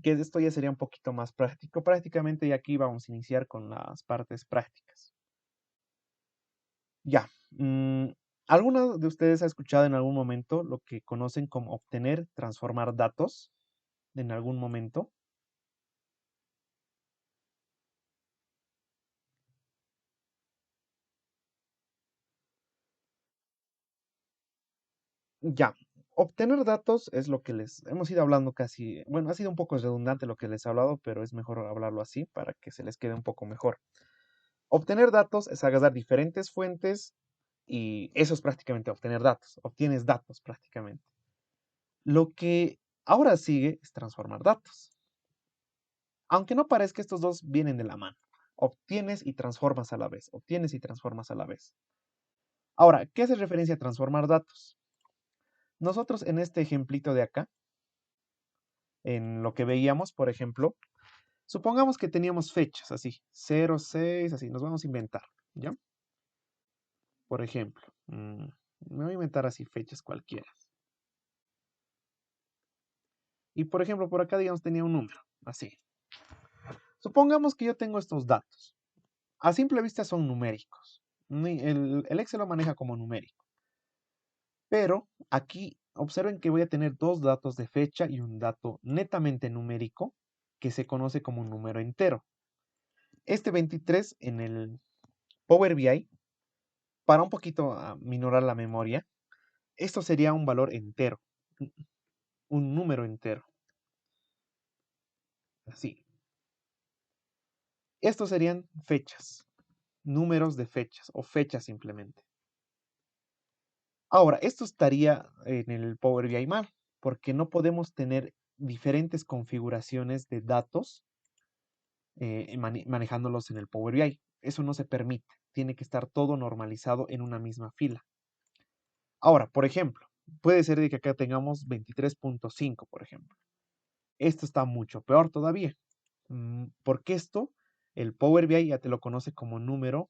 Que esto ya sería un poquito más práctico. Prácticamente y aquí vamos a iniciar con las partes prácticas. Ya. ¿Alguno de ustedes ha escuchado en algún momento lo que conocen como obtener, transformar datos en algún momento? Ya. Obtener datos es lo que les hemos ido hablando casi, bueno, ha sido un poco redundante lo que les he hablado, pero es mejor hablarlo así para que se les quede un poco mejor. Obtener datos es agarrar diferentes fuentes y eso es prácticamente obtener datos. Obtienes datos prácticamente. Lo que ahora sigue es transformar datos. Aunque no parezca, estos dos vienen de la mano. Obtienes y transformas a la vez. Obtienes y transformas a la vez. Ahora, ¿qué hace referencia a transformar datos? Nosotros en este ejemplito de acá, en lo que veíamos, por ejemplo, supongamos que teníamos fechas así, 06, así, nos vamos a inventar, ¿ya? Por ejemplo, me voy a inventar así fechas cualquiera. Y por ejemplo, por acá, digamos, tenía un número, así. Supongamos que yo tengo estos datos. A simple vista son numéricos. El Excel lo maneja como numérico. Pero aquí observen que voy a tener dos datos de fecha y un dato netamente numérico que se conoce como un número entero. Este 23 en el Power BI, para un poquito minorar la memoria, esto sería un valor entero, un número entero. Así. Estos serían fechas, números de fechas o fechas simplemente. Ahora, esto estaría en el Power BI mal, porque no podemos tener diferentes configuraciones de datos manejándolos en el Power BI. Eso no se permite. Tiene que estar todo normalizado en una misma fila. Ahora, por ejemplo, puede ser de que acá tengamos 23.5, por ejemplo. Esto está mucho peor todavía. Porque esto, el Power BI ya te lo conoce como número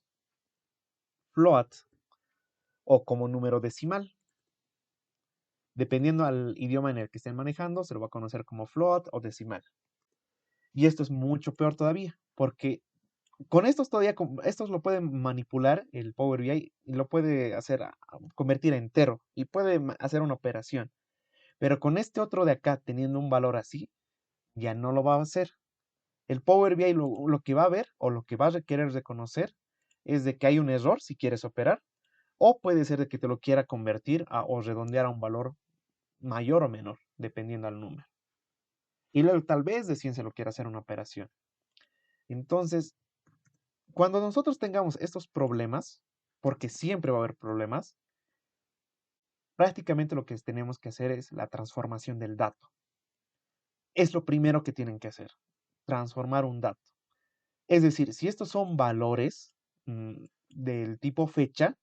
float o como número decimal. Dependiendo al idioma en el que estén manejando, se lo va a conocer como float o decimal. Y esto es mucho peor todavía, porque con estos todavía, estos lo pueden manipular el Power BI y lo puede hacer, convertir a entero y puede hacer una operación. Pero con este otro de acá, teniendo un valor así, ya no lo va a hacer. El Power BI lo que va a ver o lo que va a querer reconocer es de que hay un error si quieres operar, o puede ser de que te lo quiera convertir o redondear a un valor mayor o menor, dependiendo al número. Y luego tal vez de 100 se lo quiera hacer una operación. Entonces, cuando nosotros tengamos estos problemas, porque siempre va a haber problemas, prácticamente lo que tenemos que hacer es la transformación del dato. Es lo primero que tienen que hacer, transformar un dato. Es decir, si estos son valores del tipo fecha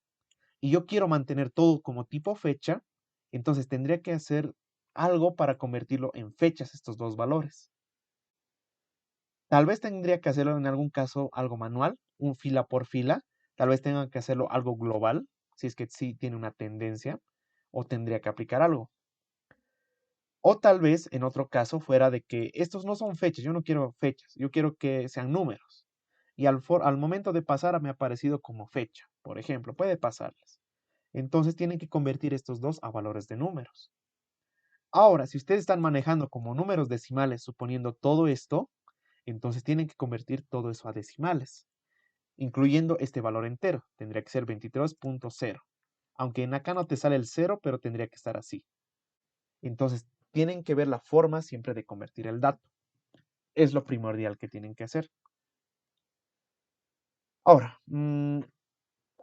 y yo quiero mantener todo como tipo fecha, entonces tendría que hacer algo para convertirlo en fechas estos dos valores. Tal vez tendría que hacerlo en algún caso algo manual, un fila por fila. Tal vez tenga que hacerlo algo global, si es que sí tiene una tendencia, o tendría que aplicar algo. O tal vez en otro caso fuera de que estos no son fechas, yo no quiero fechas, yo quiero que sean números. Y al momento de pasar me ha aparecido como fecha, por ejemplo, puede pasarles. Entonces tienen que convertir estos dos a valores de números. Ahora, si ustedes están manejando como números decimales, suponiendo todo esto, entonces tienen que convertir todo eso a decimales, incluyendo este valor entero. Tendría que ser 23.0. Aunque en acá no te sale el 0, pero tendría que estar así. Entonces, tienen que ver la forma siempre de convertir el dato. Es lo primordial que tienen que hacer. Ahora,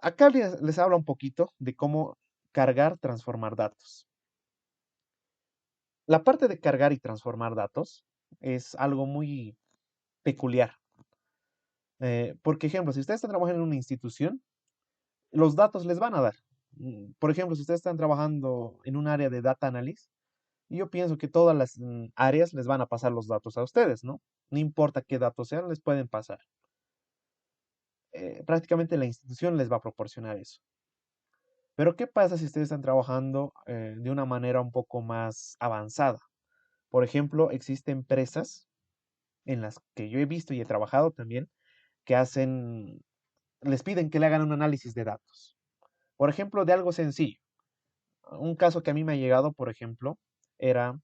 acá les habla un poquito de cómo cargar, transformar datos. La parte de cargar y transformar datos es algo muy peculiar. Por ejemplo, si ustedes están trabajando en una institución, los datos les van a dar. Por ejemplo, si ustedes están trabajando en un área de data analysis, yo pienso que todas las áreas les van a pasar los datos a ustedes, ¿no? No importa qué datos sean, les pueden pasar. Prácticamente la institución les va a proporcionar eso. Pero ¿qué pasa si ustedes están trabajando de una manera un poco más avanzada? Por ejemplo, existen empresas en las que yo he visto y he trabajado también que les piden que le hagan un análisis de datos. Por ejemplo, de algo sencillo. Un caso que a mí me ha llegado, por ejemplo, era,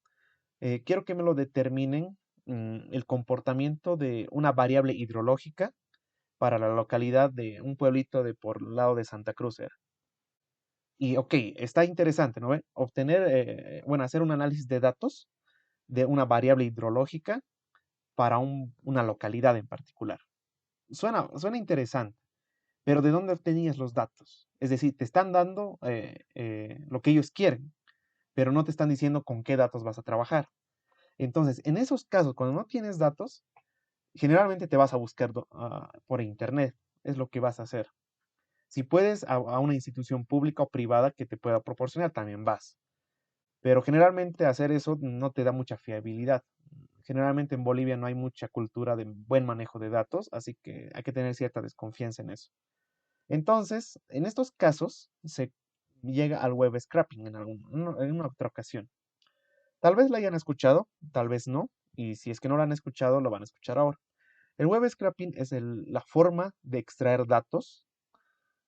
quiero que me lo determinen el comportamiento de una variable hidrológica para la localidad de un pueblito de por el lado de Santa Cruz era. Y ok, está interesante, ¿no ven? Hacer un análisis de datos de una variable hidrológica para una localidad en particular. Suena interesante, pero ¿de dónde obtenías los datos? Es decir, te están dando lo que ellos quieren, pero no te están diciendo con qué datos vas a trabajar. Entonces, en esos casos, cuando no tienes datos, generalmente te vas a buscar por internet, es lo que vas a hacer. Si puedes a una institución pública o privada que te pueda proporcionar, también vas. Pero generalmente hacer eso no te da mucha fiabilidad. Generalmente en Bolivia no hay mucha cultura de buen manejo de datos, así que hay que tener cierta desconfianza en eso. Entonces, en estos casos se llega al web scraping en una otra ocasión. Tal vez la hayan escuchado, tal vez no, y si es que no la han escuchado, lo van a escuchar ahora. El web scraping es la forma de extraer datos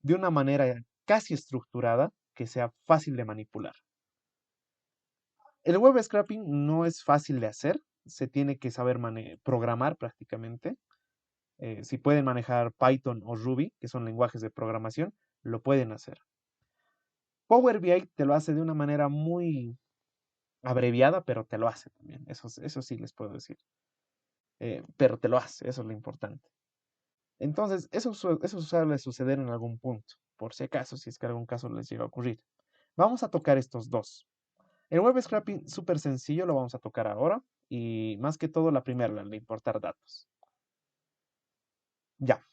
de una manera casi estructurada que sea fácil de manipular. El web scraping no es fácil de hacer, se tiene que saber programar prácticamente. Si pueden manejar Python o Ruby, que son lenguajes de programación, lo pueden hacer. Power BI te lo hace de una manera muy abreviada, pero te lo hace también. Eso sí les puedo decir. Pero te lo hace, eso es lo importante. Entonces, eso suele suceder en algún punto, por si acaso, si es que algún caso les llega a ocurrir. Vamos a tocar estos dos. El web scraping súper sencillo, lo vamos a tocar ahora. Y más que todo la primera, la de importar datos. Ya.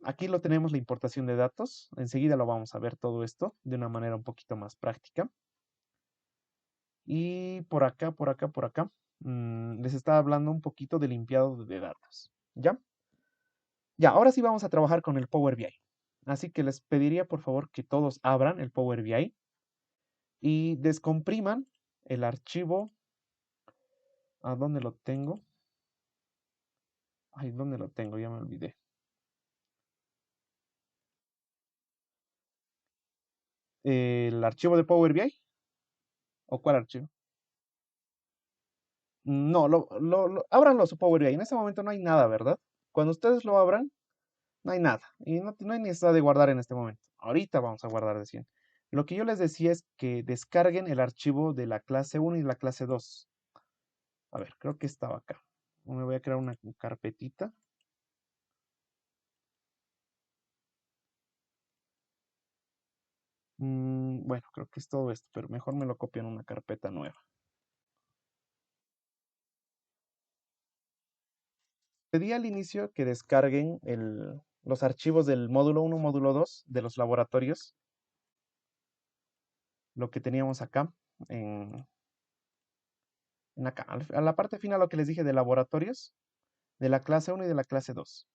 Aquí lo tenemos la importación de datos. Enseguida lo vamos a ver todo esto de una manera un poquito más práctica. Y por acá, les estaba hablando un poquito de limpiado de datos. ¿Ya? Ya, ahora sí vamos a trabajar con el Power BI. Así que les pediría por favor que todos abran el Power BI y descompriman el archivo. ¿A dónde lo tengo? Ay, ¿dónde lo tengo? Ya me olvidé. ¿El archivo de Power BI? ¿O cuál archivo? No, ábranlo su Power BI. En este momento no hay nada, ¿verdad? Cuando ustedes lo abran, no hay nada. Y no hay necesidad de guardar en este momento. Ahorita vamos a guardar de 100. Lo que yo les decía es que descarguen el archivo de la clase 1 y la clase 2. A ver, creo que estaba acá. Me voy a crear una carpetita. Bueno, creo que es todo esto, pero mejor me lo copio en una carpeta nueva. Pedí al inicio que descarguen los archivos del módulo 1, módulo 2 de los laboratorios, lo que teníamos acá, en, acá, a la parte final lo que les dije de laboratorios, de la clase 1 y de la clase 2.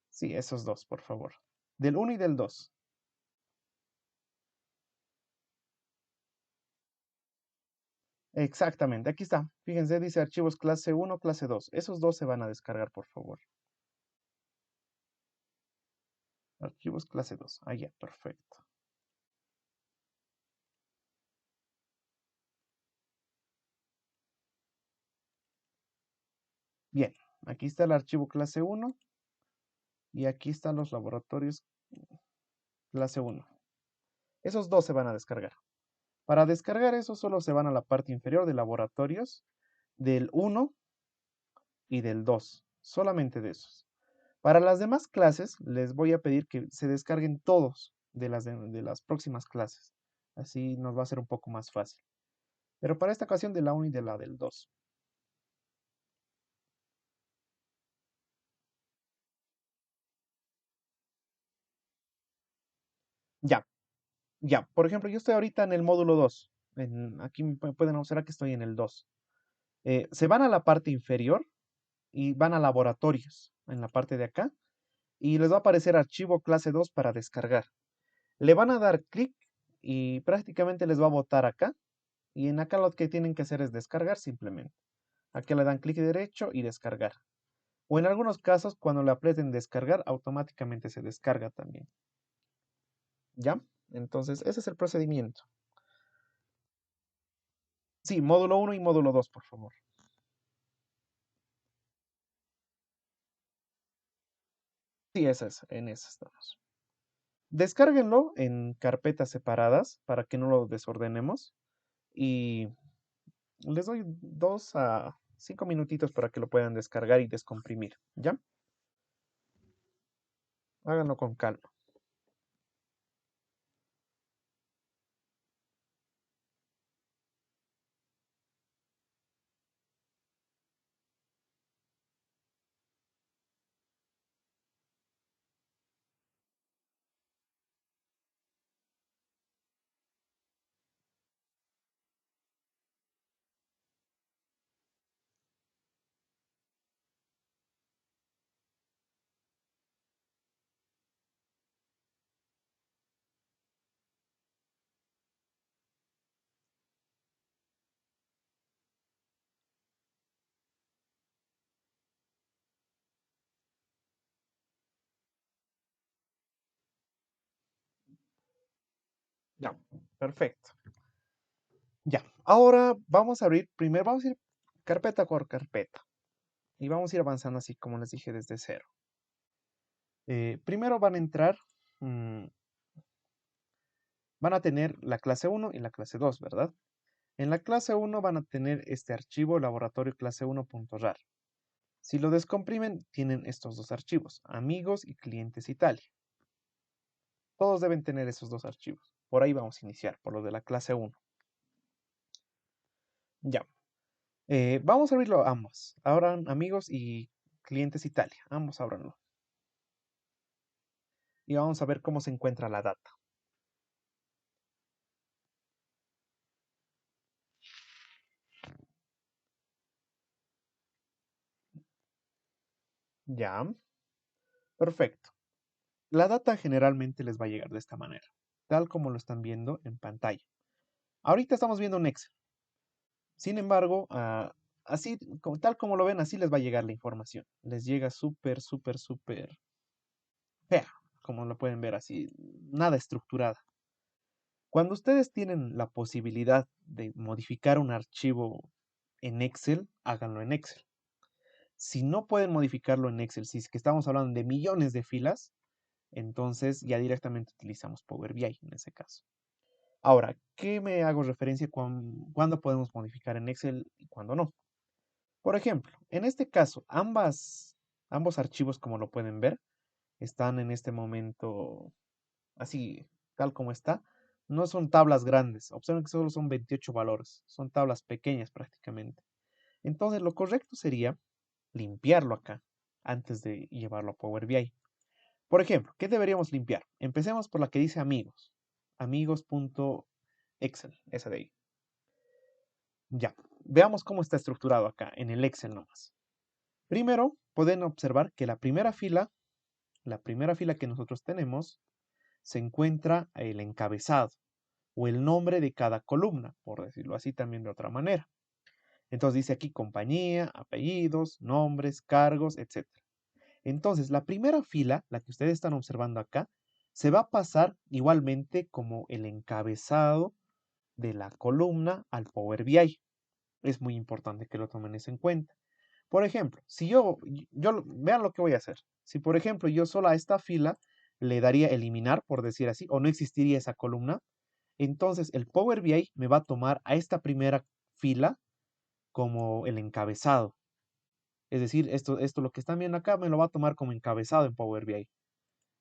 Sí, esos dos, por favor. Del 1 y del 2. Exactamente, aquí está. Fíjense, dice archivos clase 1, clase 2. Esos dos se van a descargar, por favor. Archivos clase 2. Ah, ya, perfecto. Bien, aquí está el archivo clase 1 y aquí están los laboratorios clase 1. Esos dos se van a descargar. Para descargar eso solo se van a la parte inferior de laboratorios del 1 y del 2. Solamente de esos. Para las demás clases les voy a pedir que se descarguen todos de las próximas clases. Así nos va a ser un poco más fácil. Pero para esta ocasión de la 1 y de la del 2. Ya, ya. Por ejemplo, yo estoy ahorita en el módulo 2. Aquí pueden observar que estoy en el 2. Se van a la parte inferior y van a laboratorios, en la parte de acá, y les va a aparecer archivo clase 2 para descargar. Le van a dar clic y prácticamente les va a botar acá, y en acá lo que tienen que hacer es descargar simplemente. Aquí le dan clic derecho y descargar. O en algunos casos, cuando le aprieten descargar, automáticamente se descarga también. ¿Ya? Entonces, ese es el procedimiento. Sí, módulo 1 y módulo 2, por favor. Sí, en esa estamos. Descárguenlo en carpetas separadas para que no lo desordenemos. Y les doy 2 a 5 minutitos para que lo puedan descargar y descomprimir. ¿Ya? Háganlo con calma. Ya, perfecto. Ya, ahora vamos a abrir, primero vamos a ir carpeta por carpeta. Y vamos a ir avanzando así como les dije desde cero. Primero van a entrar, van a tener la clase 1 y la clase 2, ¿verdad? En la clase 1 van a tener este archivo laboratorio clase 1.rar. Si lo descomprimen, tienen estos dos archivos, amigos y clientes Italia. Todos deben tener esos dos archivos. Por ahí vamos a iniciar, por lo de la clase 1. Ya. Vamos a abrirlo ambos. Abran amigos y clientes Italia. Ambos ábranlo. Y vamos a ver cómo se encuentra la data. Ya, perfecto. La data generalmente les va a llegar de esta manera, tal como lo están viendo en pantalla. Ahorita estamos viendo un Excel. Sin embargo, así, tal como lo ven, así les va a llegar la información. Les llega súper, súper, súper fea, como lo pueden ver así, nada estructurada. Cuando ustedes tienen la posibilidad de modificar un archivo en Excel, háganlo en Excel. Si no pueden modificarlo en Excel, si es que estamos hablando de millones de filas, entonces ya directamente utilizamos Power BI en ese caso. Ahora, ¿qué me hago referencia cuándo podemos modificar en Excel y cuándo no? Por ejemplo, en este caso, ambos archivos, como lo pueden ver, están en este momento así, tal como está. No son tablas grandes. Observen que solo son 28 valores. Son tablas pequeñas prácticamente. Entonces, lo correcto sería limpiarlo acá antes de llevarlo a Power BI. Por ejemplo, ¿qué deberíamos limpiar? Empecemos por la que dice amigos. Amigos.excel, esa de ahí. Ya, veamos cómo está estructurado acá, en el Excel nomás. Primero, pueden observar que la primera fila que nosotros tenemos, se encuentra el encabezado o el nombre de cada columna, por decirlo así también de otra manera. Entonces dice aquí compañía, apellidos, nombres, cargos, etc. Entonces, la primera fila, la que ustedes están observando acá, se va a pasar igualmente como el encabezado de la columna al Power BI. Es muy importante que lo tomen eso en cuenta. Por ejemplo, si vean lo que voy a hacer. Si por ejemplo yo solo a esta fila le daría eliminar, por decir así, o no existiría esa columna, entonces el Power BI me va a tomar a esta primera fila como el encabezado. Es decir, esto lo que están viendo acá me lo va a tomar como encabezado en Power BI.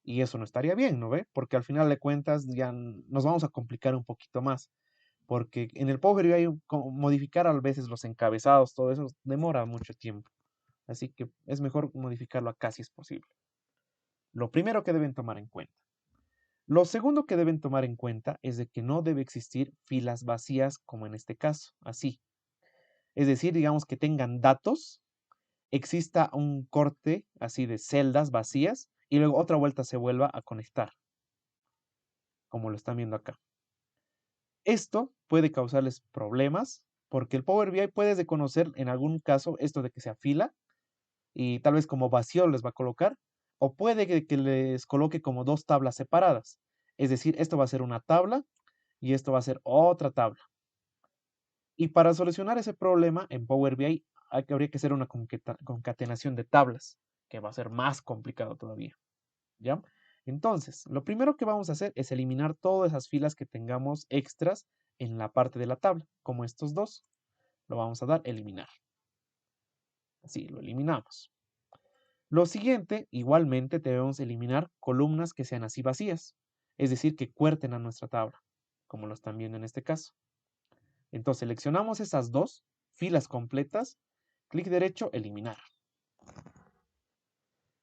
Y eso no estaría bien, ¿no ve? Porque al final de cuentas ya nos vamos a complicar un poquito más. Porque en el Power BI modificar a veces los encabezados, todo eso demora mucho tiempo. Así que es mejor modificarlo acá si es posible. Lo primero que deben tomar en cuenta. Lo segundo que deben tomar en cuenta es de que no debe existir filas vacías como en este caso, así. Es decir, digamos que tengan datos, exista un corte así de celdas vacías y luego otra vuelta se vuelva a conectar, como lo están viendo acá. Esto puede causarles problemas porque el Power BI puede reconocer en algún caso esto de que se afila y tal vez como vacío les va a colocar, o puede que les coloque como dos tablas separadas. Es decir, esto va a ser una tabla y esto va a ser otra tabla. Y para solucionar ese problema en Power BI habría que hacer una concatenación de tablas, que va a ser más complicado todavía. ¿Ya? Entonces, lo primero que vamos a hacer es eliminar todas esas filas que tengamos extras en la parte de la tabla, como estos dos. Lo vamos a dar eliminar. Así, lo eliminamos. Lo siguiente, igualmente debemos eliminar columnas que sean así vacías, es decir, que cuerten a nuestra tabla, como lo están viendo en este caso. Entonces seleccionamos esas dos filas completas, clic derecho, eliminar.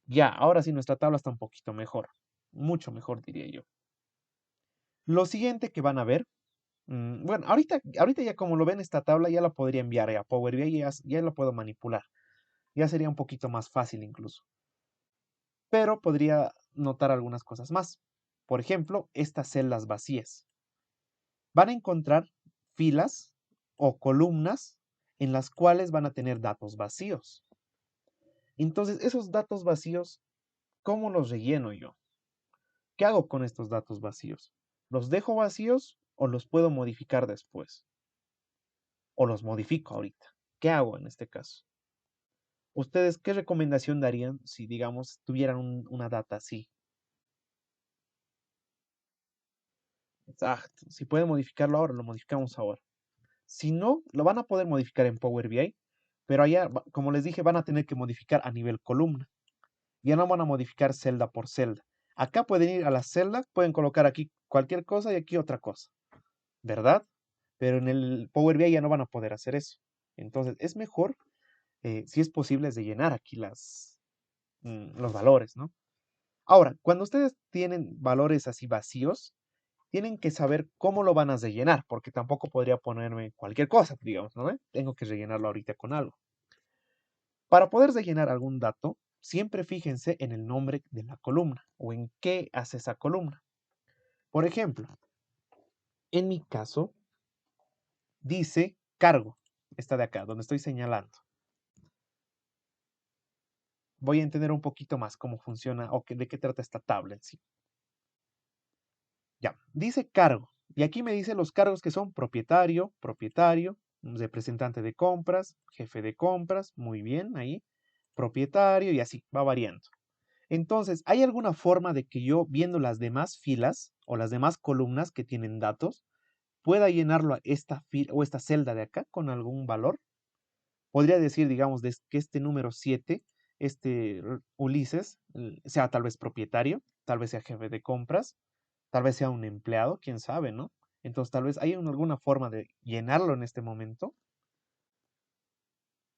Ya, ahora sí nuestra tabla está un poquito mejor, mucho mejor diría yo. Lo siguiente que van a ver, bueno, ahorita ya como lo ven esta tabla ya la podría enviar a Power BI, ya la puedo manipular, ya sería un poquito más fácil incluso. Pero podría notar algunas cosas más. Por ejemplo, estas celdas vacías. Van a encontrar filas o columnas en las cuales van a tener datos vacíos. Entonces, esos datos vacíos, ¿cómo los relleno yo? ¿Qué hago con estos datos vacíos? ¿Los dejo vacíos o los puedo modificar después? ¿O los modifico ahorita? ¿Qué hago en este caso? ¿Ustedes qué recomendación darían si, digamos, tuvieran una data así? Exacto. Si pueden modificarlo ahora, lo modificamos ahora. Si no, lo van a poder modificar en Power BI, pero allá, como les dije, van a tener que modificar a nivel columna. Ya no van a modificar celda por celda. Acá pueden ir a la celda, pueden colocar aquí cualquier cosa y aquí otra cosa, ¿verdad? Pero en el Power BI ya no van a poder hacer eso. Entonces, es mejor, si es posible, es de llenar aquí los valores, ¿no? Ahora, cuando ustedes tienen valores así vacíos, tienen que saber cómo lo van a rellenar, porque tampoco podría ponerme cualquier cosa, digamos, ¿no? Tengo que rellenarlo ahorita con algo. Para poder rellenar algún dato, siempre fíjense en el nombre de la columna o en qué hace esa columna. Por ejemplo, en mi caso, dice cargo, esta de acá, donde estoy señalando. Voy a entender un poquito más cómo funciona o de qué trata esta tabla en sí. Ya, dice cargo. Y aquí me dice los cargos que son propietario, representante de compras, jefe de compras, muy bien, ahí, propietario y así, va variando. Entonces, ¿hay alguna forma de que yo, viendo las demás filas o las demás columnas que tienen datos, pueda llenarlo a esta fila o esta celda de acá con algún valor? Podría decir, digamos, que este número 7, Ulises, sea tal vez propietario, tal vez sea jefe de compras, tal vez sea un empleado, quién sabe, ¿no? Entonces, tal vez hay alguna forma de llenarlo en este momento.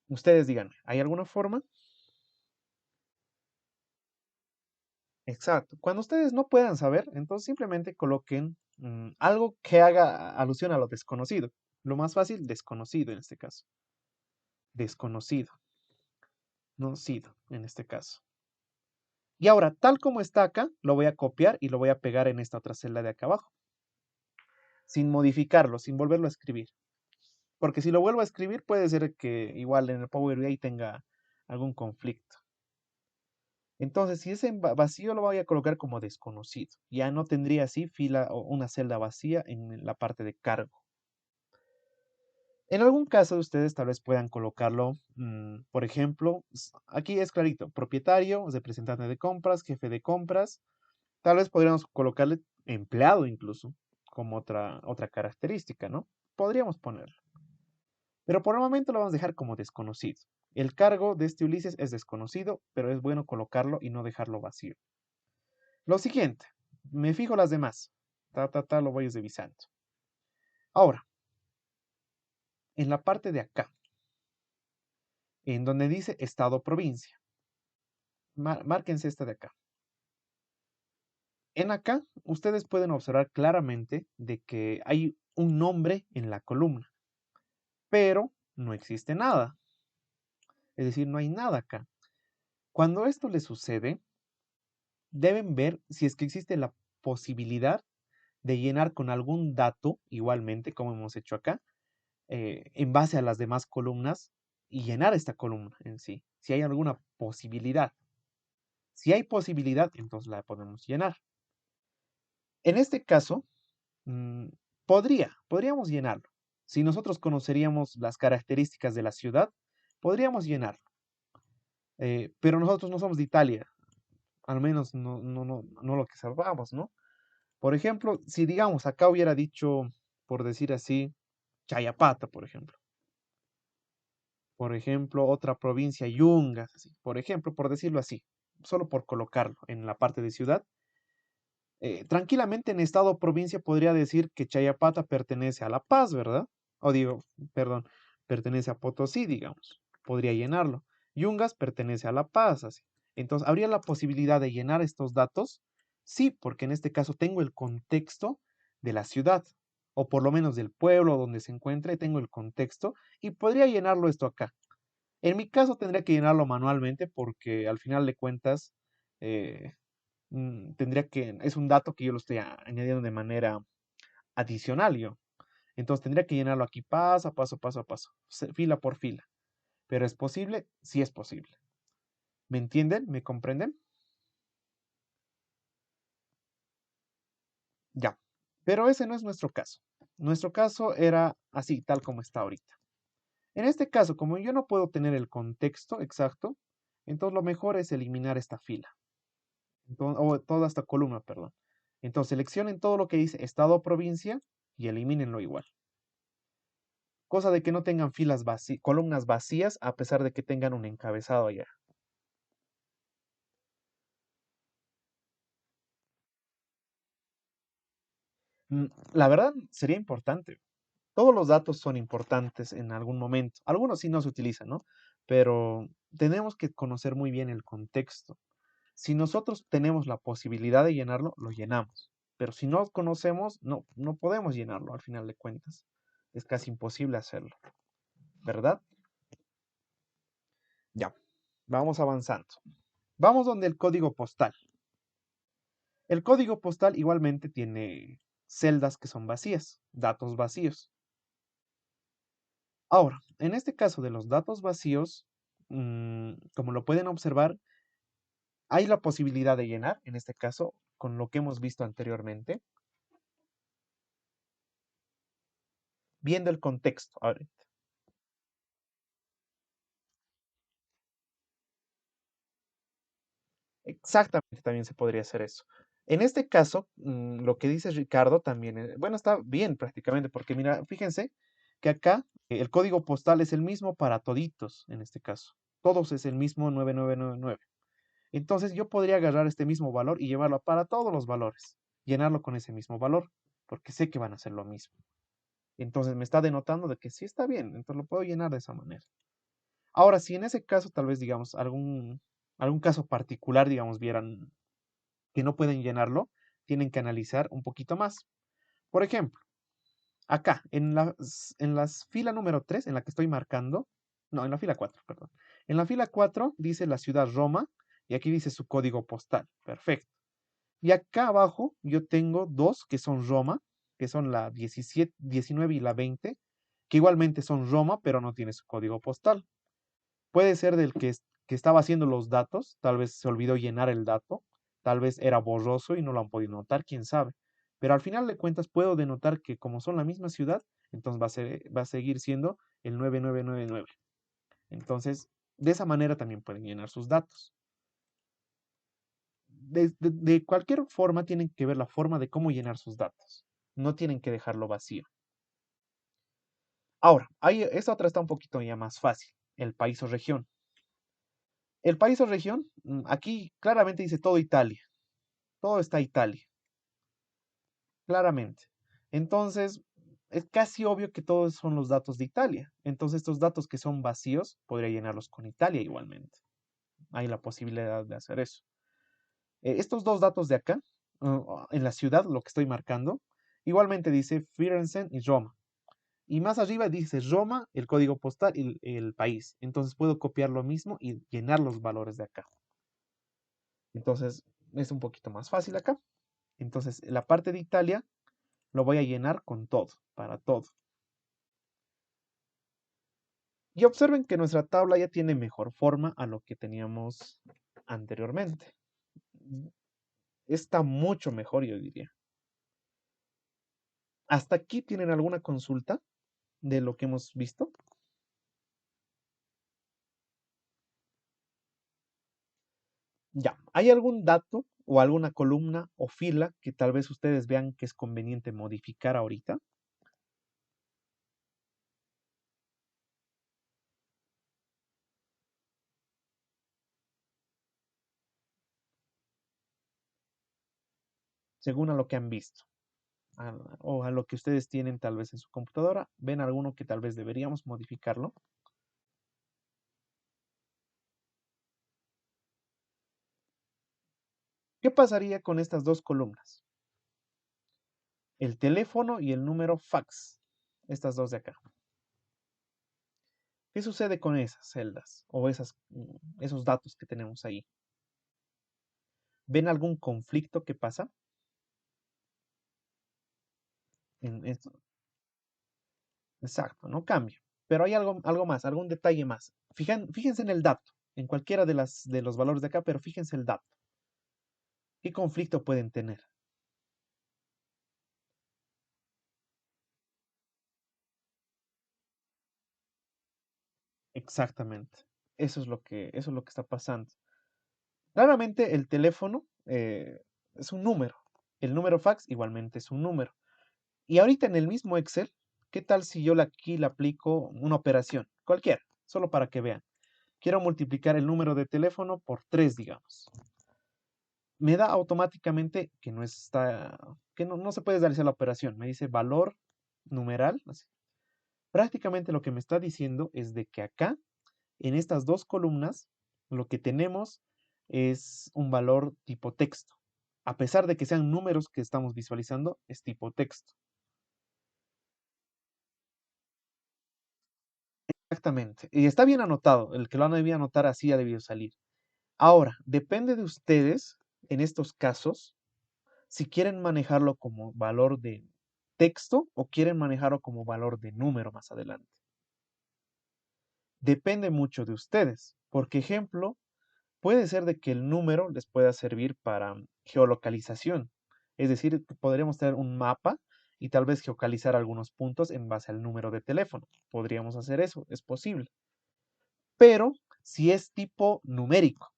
Ustedes díganme, ¿hay alguna forma? Exacto. Cuando ustedes no puedan saber, entonces simplemente coloquen algo que haga alusión a lo desconocido. Lo más fácil, desconocido en este caso. Desconocido, no sido en este caso. Y ahora, tal como está acá, lo voy a copiar y lo voy a pegar en esta otra celda de acá abajo. Sin modificarlo, sin volverlo a escribir. Porque si lo vuelvo a escribir, puede ser que igual en el Power BI tenga algún conflicto. Entonces, si es en vacío, lo voy a colocar como desconocido. Ya no tendría así fila o una celda vacía en la parte de cargo. En algún caso, ustedes tal vez puedan colocarlo, por ejemplo, aquí es clarito, propietario, representante de compras, jefe de compras. Tal vez podríamos colocarle empleado incluso, como otra característica, ¿no? Podríamos ponerlo. Pero por el momento lo vamos a dejar como desconocido. El cargo de este Ulises es desconocido, pero es bueno colocarlo y no dejarlo vacío. Lo siguiente, me fijo las demás. Lo voy revisando. Ahora, en la parte de acá, en donde dice estado-provincia, márquense esta de acá. En acá, ustedes pueden observar claramente de que hay un nombre en la columna, pero no existe nada. Es decir, no hay nada acá. Cuando esto les sucede, deben ver si es que existe la posibilidad de llenar con algún dato, igualmente como hemos hecho acá, en base a las demás columnas y llenar esta columna en sí. Si hay alguna posibilidad. Si hay posibilidad, entonces la podemos llenar. En este caso, mm, podríamos llenarlo. Si nosotros conoceríamos las características de la ciudad, podríamos llenarlo. Pero nosotros no somos de Italia, al menos no lo que salvamos, ¿no? Por ejemplo, si digamos acá hubiera dicho, por decir así, Chayapata, por ejemplo. Por ejemplo, otra provincia, Yungas, así. Por ejemplo, por decirlo así, solo por colocarlo en la parte de ciudad. Tranquilamente en estado o provincia podría decir que Chayapata pertenece a La Paz, ¿verdad? O digo, perdón, pertenece a Potosí, digamos. Podría llenarlo. Yungas pertenece a La Paz, así. Entonces, ¿habría la posibilidad de llenar estos datos? Sí, porque en este caso tengo el contexto de la ciudad, o por lo menos del pueblo donde se encuentre, tengo el contexto y podría llenarlo esto acá. En mi caso tendría que llenarlo manualmente porque al final de cuentas eh, es un dato que yo lo estoy añadiendo de manera adicional yo. Entonces tendría que llenarlo aquí paso a paso, paso a paso, fila por fila. Pero ¿es posible? Sí es posible. ¿Me entienden? ¿Me comprenden? Ya. Pero ese no es nuestro caso. Nuestro caso era así, tal como está ahorita. En este caso, como yo no puedo tener el contexto exacto, entonces lo mejor es eliminar esta fila. O toda esta columna, perdón. Entonces seleccionen todo lo que dice estado o provincia y elimínenlo igual. Cosa de que no tengan columnas vacías a pesar de que tengan un encabezado allá. La verdad sería importante. Todos los datos son importantes en algún momento. Algunos sí no se utilizan, ¿no? Pero tenemos que conocer muy bien el contexto. Si nosotros tenemos la posibilidad de llenarlo, lo llenamos. Pero si no conocemos, no podemos llenarlo al final de cuentas. Es casi imposible hacerlo, ¿verdad? Ya, vamos avanzando. Vamos donde el código postal. El código postal igualmente tiene celdas que son vacías, datos vacíos. Ahora, en este caso de los datos vacíos, como lo pueden observar, hay la posibilidad de llenar, en este caso, con lo que hemos visto anteriormente, viendo el contexto. A ver, exactamente, también se podría hacer eso. En este caso, lo que dice Ricardo también, bueno, está bien prácticamente, porque mira, fíjense que acá el código postal es el mismo para toditos, en este caso. Todos es el mismo 9999. Entonces yo podría agarrar este mismo valor y llevarlo para todos los valores, llenarlo con ese mismo valor, porque sé que van a ser lo mismo. Entonces me está denotando de que sí está bien, entonces lo puedo llenar de esa manera. Ahora, si en ese caso, tal vez, digamos, algún caso particular, digamos, vieran que no pueden llenarlo, tienen que analizar un poquito más. Por ejemplo, acá, en la fila número 3 en la que estoy marcando, no, en la fila 4 perdón. En la fila 4 dice la ciudad Roma y aquí dice su código postal. Perfecto. Y acá abajo yo tengo dos que son Roma, que son la 17, 19 y la 20, que igualmente son Roma, pero no tiene su código postal. Puede ser del que estaba haciendo los datos, tal vez se olvidó llenar el dato, tal vez era borroso y no lo han podido notar, quién sabe. Pero al final de cuentas puedo denotar que como son la misma ciudad, entonces va a seguir siendo el 9999. Entonces, de esa manera también pueden llenar sus datos. De cualquier forma, tienen que ver la forma de cómo llenar sus datos. No tienen que dejarlo vacío. Ahora, esta otra está un poquito ya más fácil, el país o región. El país o región, aquí claramente dice todo Italia. Todo está Italia, claramente. Entonces, es casi obvio que todos son los datos de Italia. Entonces, estos datos que son vacíos, podría llenarlos con Italia igualmente. Hay la posibilidad de hacer eso. Estos dos datos de acá, en la ciudad, lo que estoy marcando, igualmente dice Firenze y Roma. Y más arriba dice Roma, el código postal y el país. Entonces puedo copiar lo mismo y llenar los valores de acá. Entonces es un poquito más fácil acá. Entonces la parte de Italia lo voy a llenar con todo, para todo. Y observen que nuestra tabla ya tiene mejor forma a lo que teníamos anteriormente. Está mucho mejor, yo diría. ¿Hasta aquí tienen alguna consulta de lo que hemos visto? Ya, ¿hay algún dato o alguna columna o fila que tal vez ustedes vean que es conveniente modificar ahorita? Según a lo que han visto o a lo que ustedes tienen tal vez en su computadora, ¿ven alguno que tal vez deberíamos modificarlo? ¿Qué pasaría con estas dos columnas? El teléfono y el número fax, estas dos de acá. ¿Qué sucede con esas celdas o esos datos que tenemos ahí? ¿Ven algún conflicto que pasa en esto? Exacto, no cambia. Pero hay algo más, algún detalle más. Fíjense en el dato, en cualquiera de los valores de acá, pero fíjense el dato. ¿Qué conflicto pueden tener? Exactamente. Eso es lo que está pasando. Claramente el teléfono es un número. El número fax igualmente es un número. Y ahorita en el mismo Excel, ¿qué tal si yo aquí le aplico una operación? Cualquiera, solo para que vean. Quiero multiplicar el número de teléfono por 3, digamos. Me da automáticamente que no está, que no se puede realizar la operación. Me dice valor numeral, así. Prácticamente lo que me está diciendo es de que acá, en estas dos columnas, lo que tenemos es un valor tipo texto. A pesar de que sean números que estamos visualizando, es tipo texto. Exactamente. Y está bien anotado. El que lo debía anotar así ha debido salir. Ahora, depende de ustedes, en estos casos, si quieren manejarlo como valor de texto o quieren manejarlo como valor de número más adelante. Depende mucho de ustedes. Por ejemplo, puede ser de que el número les pueda servir para geolocalización. Es decir, podríamos tener un mapa y tal vez geocalizar algunos puntos en base al número de teléfono. Podríamos hacer eso, es posible. Pero si es tipo numérico,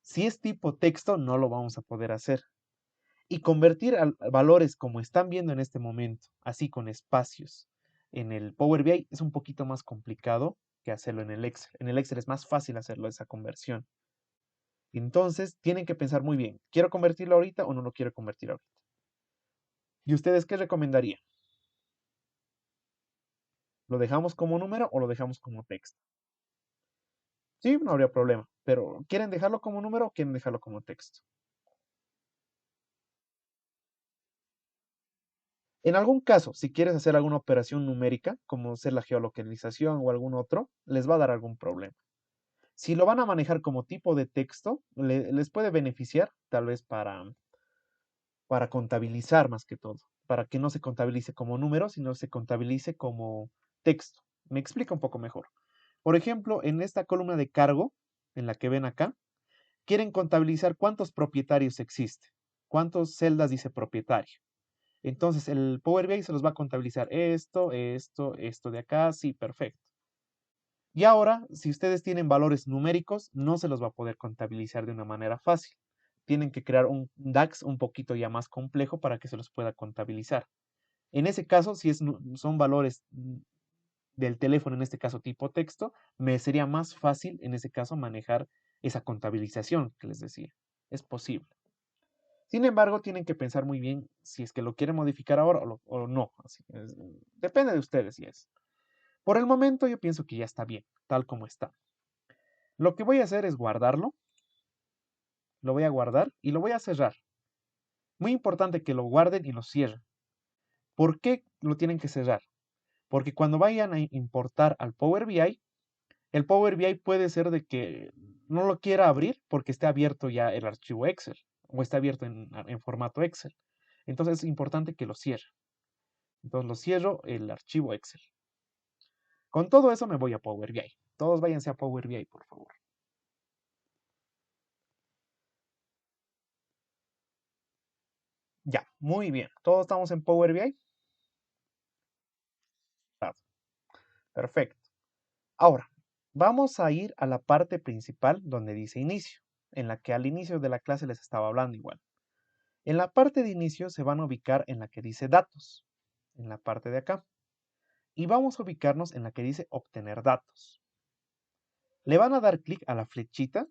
si es tipo texto, no lo vamos a poder hacer. Y convertir a valores como están viendo en este momento, así con espacios, en el Power BI es un poquito más complicado que hacerlo en el Excel. En el Excel es más fácil hacerlo esa conversión. Entonces, tienen que pensar muy bien, ¿quiero convertirlo ahorita o no lo quiero convertir ahorita? ¿Y ustedes qué recomendarían? ¿Lo dejamos como número o lo dejamos como texto? Sí, no habría problema, pero ¿quieren dejarlo como número o quieren dejarlo como texto? En algún caso, si quieres hacer alguna operación numérica, como ser la geolocalización o algún otro, les va a dar algún problema. Si lo van a manejar como tipo de texto, les puede beneficiar, tal vez para contabilizar más que todo, para que no se contabilice como número, sino se contabilice como texto. Me explica un poco mejor. Por ejemplo, en esta columna de cargo, en la que ven acá, quieren contabilizar cuántos propietarios existen, cuántas celdas dice propietario. Entonces el Power BI se los va a contabilizar esto de acá, sí, perfecto. Y ahora, si ustedes tienen valores numéricos, no se los va a poder contabilizar de una manera fácil. Tienen que crear un DAX un poquito ya más complejo para que se los pueda contabilizar. En ese caso, si son valores del teléfono, en este caso tipo texto, me sería más fácil en ese caso manejar esa contabilización que les decía. Es posible. Sin embargo, tienen que pensar muy bien si es que lo quieren modificar ahora o no. Depende de ustedes si es. Por el momento yo pienso que ya está bien, tal como está. Lo que voy a hacer es guardarlo, lo voy a guardar y lo voy a cerrar. Muy importante que lo guarden y lo cierren. ¿Por qué lo tienen que cerrar? Porque cuando vayan a importar al Power BI, el Power BI puede ser de que no lo quiera abrir porque esté abierto ya el archivo Excel o está abierto en formato Excel. Entonces es importante que lo cierre. Entonces lo cierro el archivo Excel. Con todo eso me voy a Power BI. Todos váyanse a Power BI, por favor. Ya, muy bien. Todos estamos en Power BI. Perfecto. Ahora, vamos a ir a la parte principal donde dice inicio, en la que al inicio de la clase les estaba hablando igual. En la parte de inicio se van a ubicar en la que dice datos, en la parte de acá. Y vamos a ubicarnos en la que dice obtener datos. Le van a dar clic a la flechita,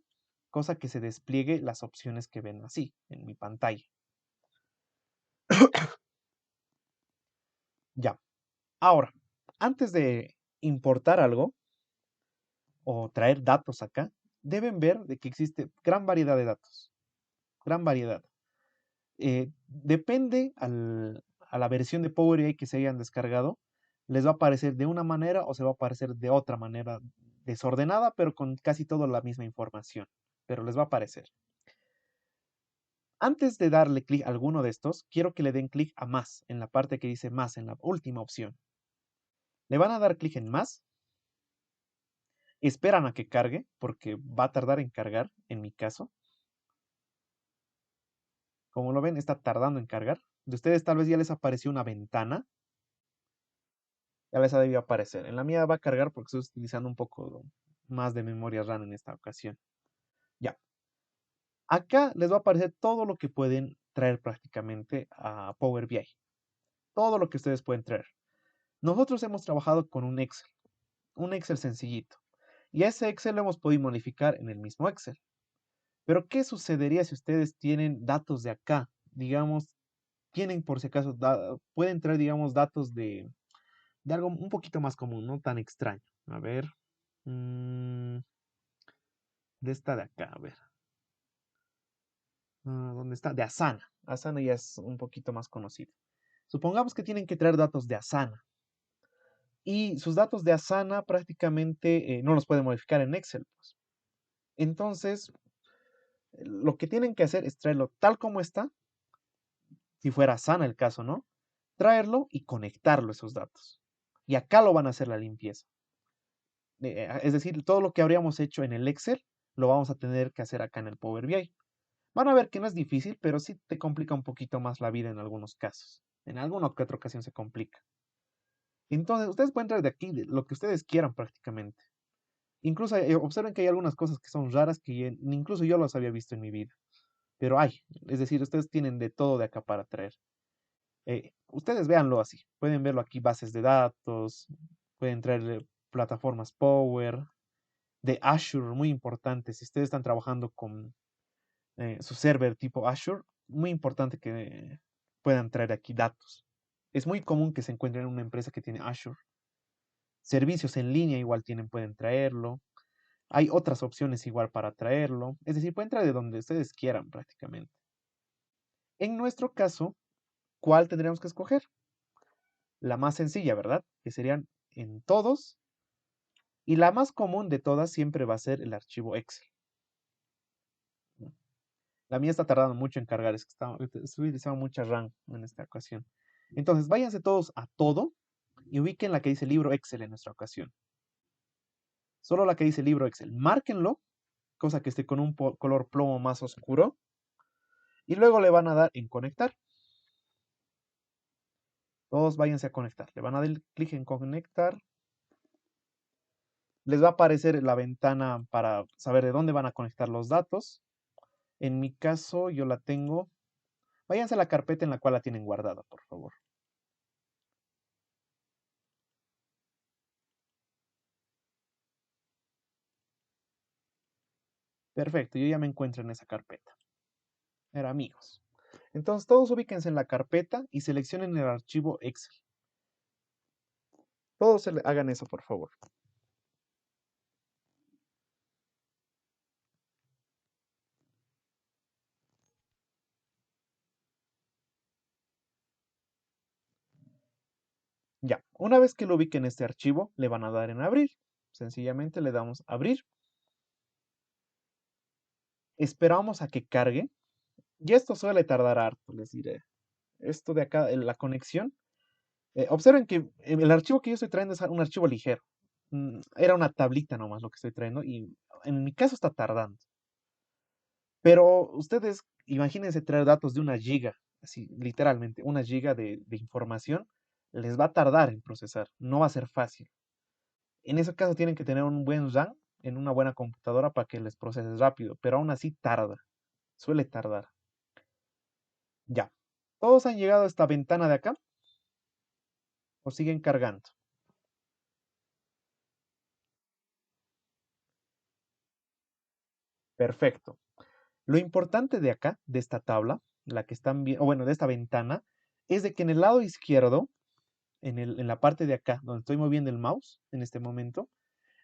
cosa que se despliegue las opciones que ven así en mi pantalla. Ya. Ahora, antes de importar algo o traer datos acá, deben ver de que existe gran variedad de datos. Gran variedad. Depende a la versión de Power BI que se hayan descargado, les va a aparecer de una manera o se va a aparecer de otra manera desordenada, pero con casi toda la misma información. Pero les va a aparecer. Antes de darle clic a alguno de estos, quiero que le den clic a más, en la parte que dice más, en la última opción. Le van a dar clic en más, esperan a que cargue, porque va a tardar en cargar, en mi caso. Como lo ven, está tardando en cargar. De ustedes tal vez ya les apareció una ventana. Ya les ha debido aparecer. En la mía va a cargar porque estoy utilizando un poco más de memoria RAM en esta ocasión. Ya. Acá les va a aparecer todo lo que pueden traer prácticamente a Power BI. Todo lo que ustedes pueden traer. Nosotros hemos trabajado con un Excel. Un Excel sencillito. Y ese Excel lo hemos podido modificar en el mismo Excel. Pero ¿qué sucedería si ustedes tienen datos de acá? Digamos, tienen por si acaso, pueden traer, digamos, datos de algo un poquito más común, no tan extraño. A ver. mm, de esta de acá, a ver. ¿Dónde está? De Asana. Asana ya es un poquito más conocido. Supongamos que tienen que traer datos de Asana. Y sus datos de Asana prácticamente no los pueden modificar en Excel, pues. Entonces, lo que tienen que hacer es traerlo tal como está, si fuera Asana el caso, ¿no? Traerlo y conectarlo esos datos. Y acá lo van a hacer la limpieza. Es decir, todo lo que habríamos hecho en el Excel lo vamos a tener que hacer acá en el Power BI. Van a ver que no es difícil, pero sí te complica un poquito más la vida en algunos casos. En alguna que otra ocasión se complica. Entonces, ustedes pueden traer de aquí lo que ustedes quieran prácticamente. Incluso observen que hay algunas cosas que son raras que incluso yo las había visto en mi vida. Pero hay, es decir, ustedes tienen de todo de acá para traer. Ustedes véanlo así. Pueden verlo aquí, bases de datos, pueden traer plataformas Power, de Azure, muy importante. Si ustedes están trabajando con su server tipo Azure, muy importante que puedan traer aquí datos. Es muy común que se encuentren en una empresa que tiene Azure. Servicios en línea igual tienen, pueden traerlo. Hay otras opciones igual para traerlo. Es decir, pueden traer de donde ustedes quieran prácticamente. En nuestro caso, ¿cuál tendríamos que escoger? La más sencilla, ¿verdad? Que serían en todos. Y la más común de todas siempre va a ser el archivo Excel. La mía está tardando mucho en cargar, es que estoy utilizando mucha RAM en esta ocasión. Entonces, váyanse todos a todo y ubiquen la que dice libro Excel en nuestra ocasión. Solo la que dice libro Excel. Márquenlo, cosa que esté con un color plomo más oscuro. Y luego le van a dar en conectar. Todos váyanse a conectar. Le van a dar clic en conectar. Les va a aparecer la ventana para saber de dónde van a conectar los datos. En mi caso, yo la tengo. Váyanse a la carpeta en la cual la tienen guardada, por favor. Perfecto, yo ya me encuentro en esa carpeta. Era amigos. Entonces todos ubíquense en la carpeta y seleccionen el archivo Excel. Todos hagan eso, por favor. Ya, una vez que lo ubiquen este archivo, le van a dar en abrir. Sencillamente le damos abrir. Esperamos a que cargue. Y esto suele tardar harto, les diré. Esto de acá, la conexión. Observen que el archivo que yo estoy trayendo es un archivo ligero. Era una tablita nomás lo que estoy trayendo y en mi caso está tardando. Pero ustedes imagínense traer datos de una giga, así literalmente, una giga de información, les va a tardar en procesar, no va a ser fácil. En ese caso tienen que tener un buen RAM en una buena computadora para que les procese rápido, pero aún así tarda, suele tardar. Ya, ¿todos han llegado a esta ventana de acá o siguen cargando? Perfecto. Lo importante de acá, de esta tabla, la que están viendo, o bueno, de esta ventana, es de que en el lado izquierdo, en la parte de acá, donde estoy moviendo el mouse en este momento,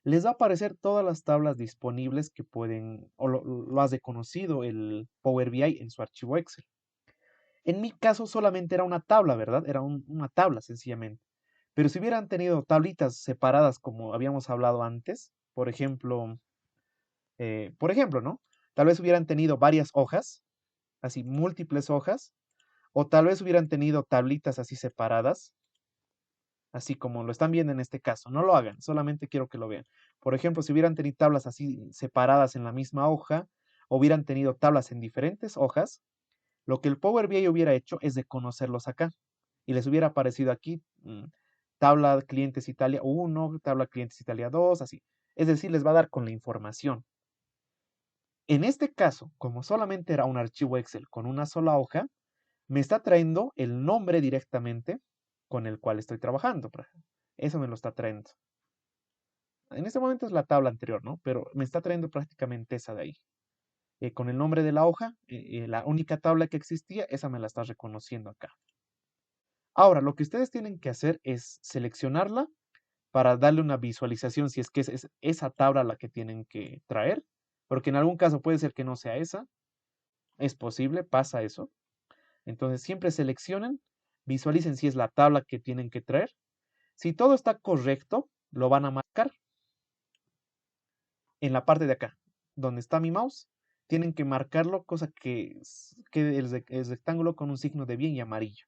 les va a aparecer todas las tablas disponibles que pueden, o lo has de conocido, el Power BI en su archivo Excel. En mi caso solamente era una tabla, ¿verdad? Era una tabla sencillamente. Pero si hubieran tenido tablitas separadas como habíamos hablado antes, por ejemplo, ¿no? Tal vez hubieran tenido varias hojas, así múltiples hojas, o tal vez hubieran tenido tablitas así separadas, así como lo están viendo en este caso. No lo hagan, solamente quiero que lo vean. Por ejemplo, si hubieran tenido tablas así separadas en la misma hoja, o hubieran tenido tablas en diferentes hojas, lo que el Power BI hubiera hecho es de conocerlos acá. Y les hubiera aparecido aquí tabla clientes Italia 1, tabla clientes Italia 2, así. Es decir, les va a dar con la información. En este caso, como solamente era un archivo Excel con una sola hoja, me está trayendo el nombre directamente con el cual estoy trabajando. Por ejemplo. Eso me lo está trayendo. En este momento es la tabla anterior, ¿no? Pero me está trayendo prácticamente esa de ahí. Con el nombre de la hoja, la única tabla que existía, esa me la está reconociendo acá. Ahora, lo que ustedes tienen que hacer es seleccionarla para darle una visualización si es que es esa tabla la que tienen que traer, porque en algún caso puede ser que no sea esa, es posible, pasa eso. Entonces siempre seleccionen, visualicen si es la tabla que tienen que traer. Si todo está correcto, lo van a marcar en la parte de acá, donde está mi mouse. Tienen que marcarlo, cosa que quede el rectángulo con un signo de bien y amarillo.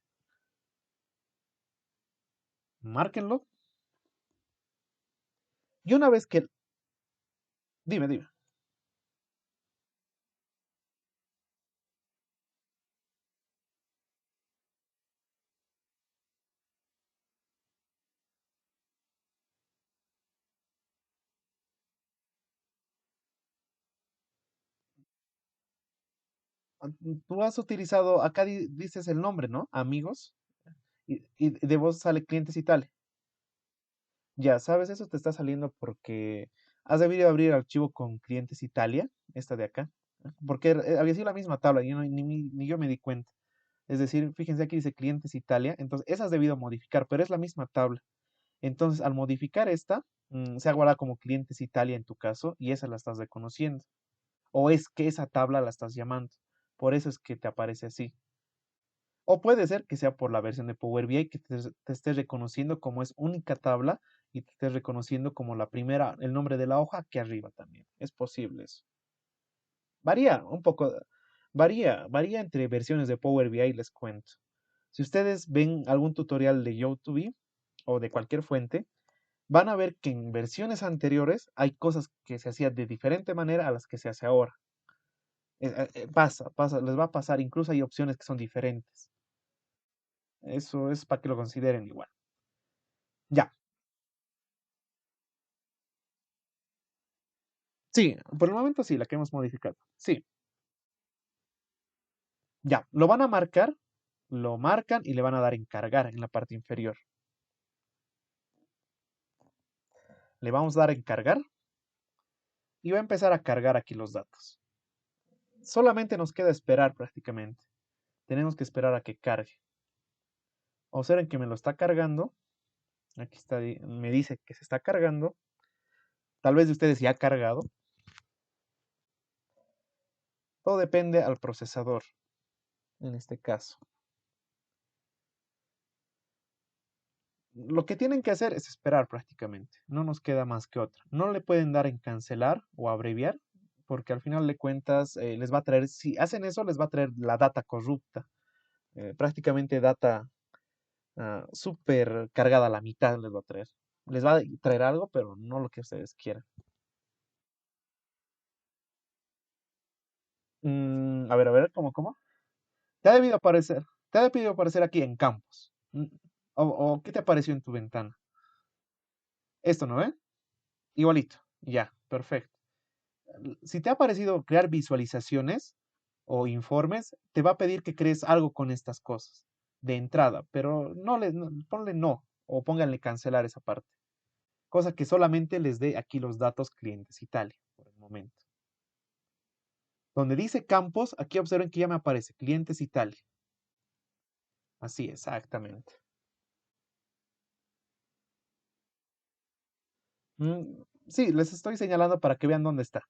Márquenlo. Y una vez que... Dime, dime. Tú has utilizado, acá dices el nombre, ¿no? Amigos. Y de vos sale clientes y tal. Ya, ¿sabes? Eso te está saliendo porque has debido abrir archivo con clientes Italia, esta de acá, ¿no? Porque había sido la misma tabla, yo ni yo me di cuenta. Es decir, fíjense aquí dice clientes Italia, entonces esa has debido modificar, pero es la misma tabla. Entonces, al modificar esta, se ha guardado como clientes Italia en tu caso y esa la estás reconociendo. O es que esa tabla la estás llamando. Por eso es que te aparece así. O puede ser que sea por la versión de Power BI que te esté reconociendo como es única tabla y te esté reconociendo como la primera, el nombre de la hoja aquí arriba también. Es posible eso. Varía un poco, varía entre versiones de Power BI, les cuento. Si ustedes ven algún tutorial de YouTube o de cualquier fuente, van a ver que en versiones anteriores hay cosas que se hacían de diferente manera a las que se hace ahora. Pasa, les va a pasar, incluso hay opciones que son diferentes. Eso es para que lo consideren igual. Ya, sí, por el momento sí, la que hemos modificado. Sí, ya, lo van a marcar, lo marcan y le van a dar encargar en la parte inferior. Le vamos a dar encargar y va a empezar a cargar aquí los datos. Solamente nos queda esperar prácticamente. Tenemos que esperar a que cargue. Observen que me lo está cargando. Aquí está, me dice que se está cargando. Tal vez de ustedes ya ha cargado. Todo depende al procesador, en este caso. Lo que tienen que hacer es esperar prácticamente. No nos queda más que otra. No le pueden dar en cancelar o abreviar, porque al final de cuentas les va a traer, si hacen eso, les va a traer la data corrupta. Prácticamente data súper cargada a la mitad les va a traer. Les va a traer algo, pero no lo que ustedes quieran. A ver, ¿cómo? Te ha debido aparecer, te ha debido aparecer aquí en campos. O ¿qué te apareció en tu ventana? Esto, ¿no ve? Igualito. Ya, perfecto. Si te ha parecido crear visualizaciones o informes, te va a pedir que crees algo con estas cosas de entrada, pero ponle no o pónganle cancelar esa parte, cosa que solamente les dé aquí los datos clientes Italia por el momento. Donde dice campos, aquí observen que ya me aparece clientes Italia. Así, exactamente. Sí, les estoy señalando para que vean dónde está.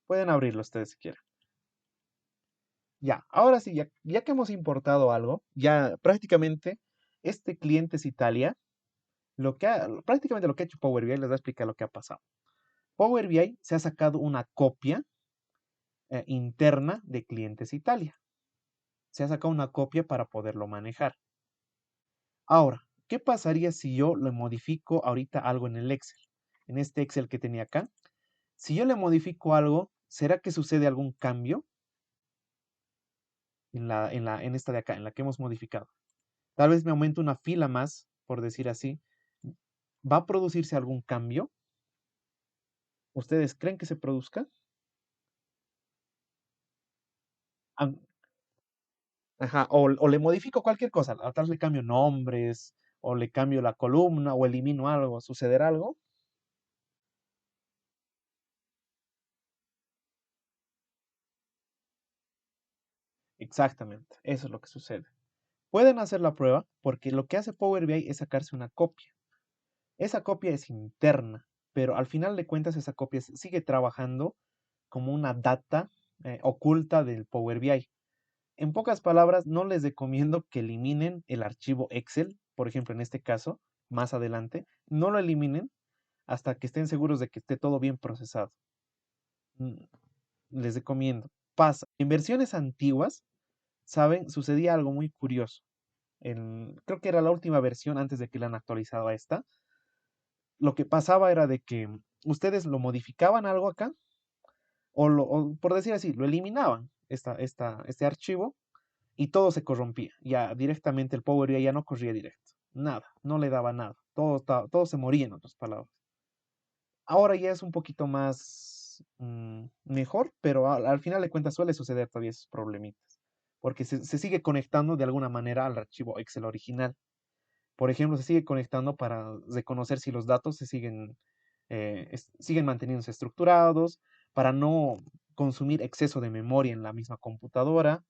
Pueden abrirlo ustedes si quieren. Ya, ahora sí, ya que hemos importado algo, ya prácticamente este cliente es Italia. Prácticamente lo que ha hecho Power BI, les voy a explicar lo que ha pasado. Power BI se ha sacado una copia interna de clientes Italia. Se ha sacado una copia para poderlo manejar. Ahora, ¿qué pasaría si yo le modifico ahorita algo en el Excel? En este Excel que tenía acá. Si yo le modifico algo, ¿será que sucede algún cambio en esta de acá, en la que hemos modificado? Tal vez me aumente una fila más, por decir así. ¿Va a producirse algún cambio? ¿Ustedes creen que se produzca? Am- Ajá, o le modifico cualquier cosa, a tal le cambio nombres, o le cambio la columna, o elimino algo, ¿sucederá algo? Exactamente, eso es lo que sucede. Pueden hacer la prueba porque lo que hace Power BI es sacarse una copia. Esa copia es interna, pero al final de cuentas esa copia sigue trabajando como una data oculta del Power BI. En pocas palabras, no les recomiendo que eliminen el archivo Excel, por ejemplo, en este caso, más adelante, no lo eliminen hasta que estén seguros de que esté todo bien procesado. Mm, Les recomiendo. Pasa. En versiones antiguas, ¿saben? Sucedía algo muy curioso. Creo que era la última versión antes de que la han actualizado a esta. Lo que pasaba era de que ustedes lo modificaban algo acá, o por decir así, lo eliminaban, este archivo, y todo se corrompía. Ya directamente el Power BI ya no corría directo. Nada, no le daba nada. Todo se moría, en otras palabras. Ahora ya es un poquito más mejor, pero al final de cuentas suele suceder todavía esos problemitas. Porque se sigue conectando de alguna manera al archivo Excel original. Por ejemplo, se sigue conectando para reconocer si los datos siguen manteniéndose estructurados, para no consumir exceso de memoria en la misma computadora.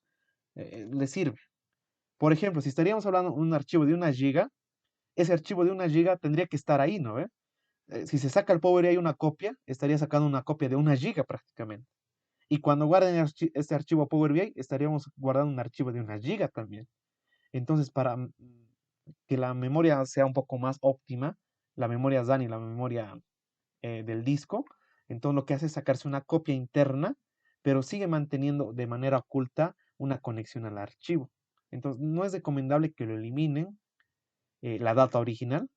Le sirve. Por ejemplo, si estaríamos hablando de un archivo de 1 GB, ese archivo de 1 GB tendría que estar ahí, ¿no ve? Si se saca el Power BI una copia, estaría sacando una copia de 1 GB prácticamente. Y cuando guarden este archivo Power BI, estaríamos guardando un archivo de 1 GB también. Entonces, para que la memoria sea un poco más óptima, la memoria SAN y la memoria del disco, entonces lo que hace es sacarse una copia interna, pero sigue manteniendo de manera oculta una conexión al archivo. Entonces, no es recomendable que lo eliminen, la data original.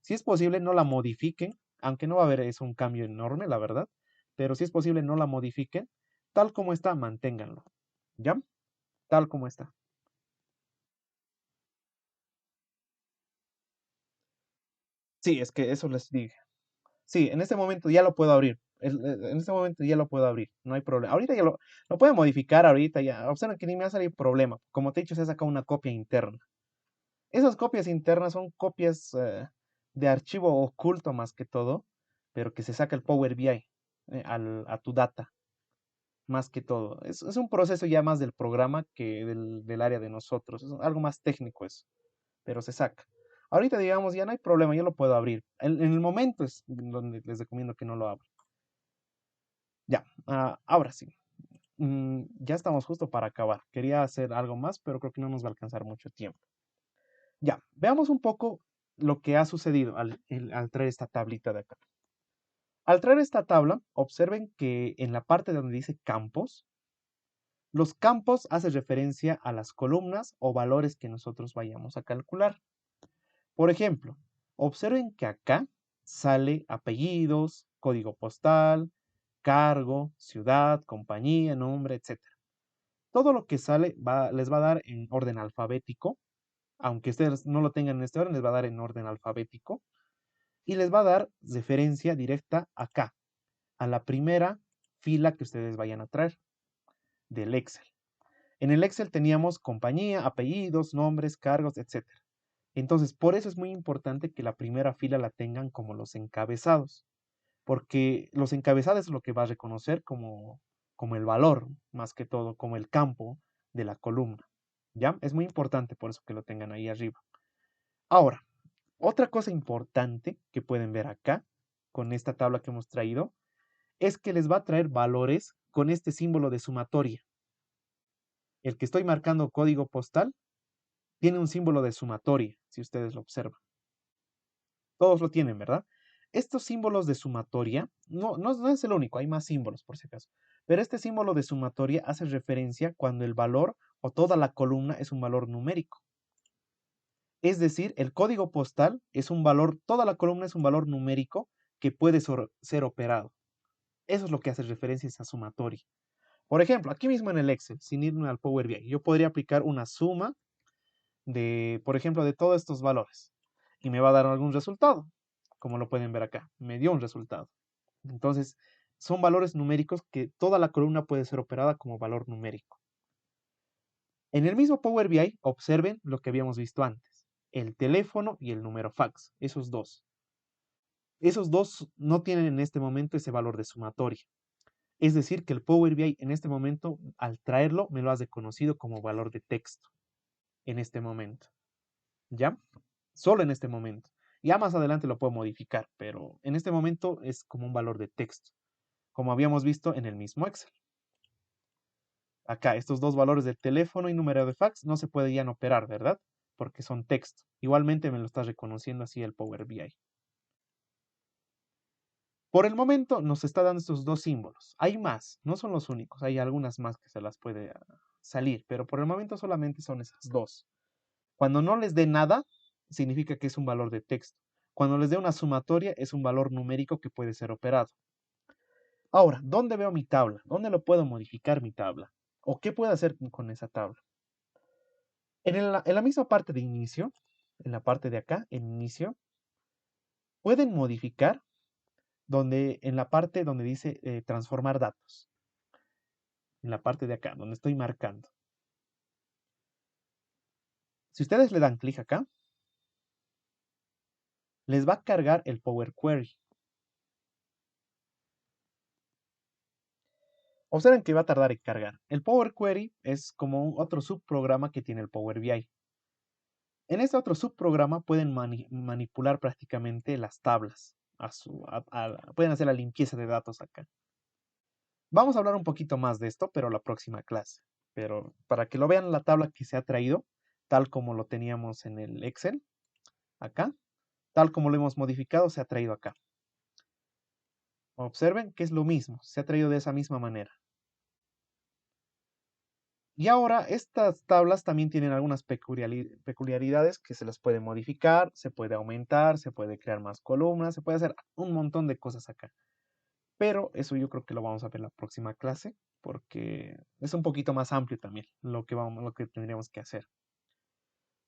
Si es posible, no la modifiquen, aunque no va a haber eso un cambio enorme, la verdad, pero si es posible, no la modifiquen. Tal como está, manténganlo. ¿Ya? Tal como está. Sí, es que eso les dije. Sí, en este momento ya lo puedo abrir. En este momento ya lo puedo abrir. No hay problema. Ahorita ya lo puedo modificar ahorita ya. Observen que ni me va a salir problema. Como te he dicho, se ha sacado una copia interna. Esas copias internas son copias de archivo oculto más que todo, pero que se saca el Power BI a tu data, más que todo. Es un proceso ya más del programa que del área de nosotros. Es algo más técnico eso, pero se saca. Ahorita, digamos, ya no hay problema, yo lo puedo abrir. En el momento es donde les recomiendo que no lo abran. Ya, ahora sí. Ya estamos justo para acabar. Quería hacer algo más, pero creo que no nos va a alcanzar mucho tiempo. Ya, veamos un poco lo que ha sucedido al traer esta tablita de acá. Al traer esta tabla, observen que en la parte donde dice campos, los campos hacen referencia a las columnas o valores que nosotros vayamos a calcular. Por ejemplo, observen que acá sale apellidos, código postal, cargo, ciudad, compañía, nombre, etc. Todo lo que sale les va a dar en orden alfabético. Aunque ustedes no lo tengan en este orden, les va a dar en orden alfabético. Y les va a dar referencia directa acá, a la primera fila que ustedes vayan a traer del Excel. En el Excel teníamos compañía, apellidos, nombres, cargos, etcétera. Entonces, por eso es muy importante que la primera fila la tengan como los encabezados, porque los encabezados es lo que va a reconocer como el valor, más que todo, como el campo de la columna. ¿Ya? Es muy importante por eso que lo tengan ahí arriba. Ahora, otra cosa importante que pueden ver acá, con esta tabla que hemos traído, es que les va a traer valores con este símbolo de sumatoria. El que estoy marcando código postal tiene un símbolo de sumatoria, si ustedes lo observan. Todos lo tienen, ¿verdad? Estos símbolos de sumatoria, no es el único, hay más símbolos por si acaso, pero este símbolo de sumatoria hace referencia cuando el valor o toda la columna es un valor numérico. Es decir, el código postal es un valor, toda la columna es un valor numérico que puede ser operado. Eso es lo que hace referencia a esa sumatoria. Por ejemplo, aquí mismo en el Excel, sin irme al Power BI, yo podría aplicar una suma de, por ejemplo, de todos estos valores y me va a dar algún resultado. Como lo pueden ver acá, me dio un resultado. Entonces, son valores numéricos que toda la columna puede ser operada como valor numérico. En el mismo Power BI, observen lo que habíamos visto antes, el teléfono y el número fax, esos dos. Esos dos no tienen en este momento ese valor de sumatoria. Es decir, que el Power BI en este momento, al traerlo, me lo has reconocido como valor de texto. en este momento, ¿ya? Solo en este momento. Ya más adelante lo puedo modificar, pero en este momento es como un valor de texto, como habíamos visto en el mismo Excel. Acá, estos dos valores de teléfono y número de fax no se pueden operar, ¿verdad? Porque son texto. Igualmente me lo está reconociendo así el Power BI. Por el momento nos está dando estos dos símbolos. Hay más, no son los únicos, hay algunas más que se las puede salir, pero por el momento solamente son esas dos. Cuando no les dé nada, significa que es un valor de texto. Cuando les dé una sumatoria, es un valor numérico que puede ser operado. Ahora, ¿dónde veo mi tabla? ¿Dónde lo puedo modificar mi tabla? ¿O qué puedo hacer con esa tabla? En la misma parte de inicio, en la parte de acá, en inicio, pueden modificar en la parte donde dice transformar datos. En la parte de acá, donde estoy marcando. Si ustedes le dan clic acá, les va a cargar el Power Query. Observen que va a tardar en cargar. El Power Query es como otro subprograma que tiene el Power BI. En este otro subprograma pueden manipular prácticamente las tablas. Pueden hacer la limpieza de datos acá. Vamos a hablar un poquito más de esto, pero la próxima clase. Pero para que lo vean la tabla que se ha traído, tal como lo teníamos en el Excel, acá, tal como lo hemos modificado, se ha traído acá. Observen que es lo mismo, se ha traído de esa misma manera. Y ahora estas tablas también tienen algunas peculiaridades que se las puede modificar, se puede aumentar, se puede crear más columnas, se puede hacer un montón de cosas acá. Pero eso yo creo que lo vamos a ver en la próxima clase porque es un poquito más amplio también lo que tendríamos que hacer.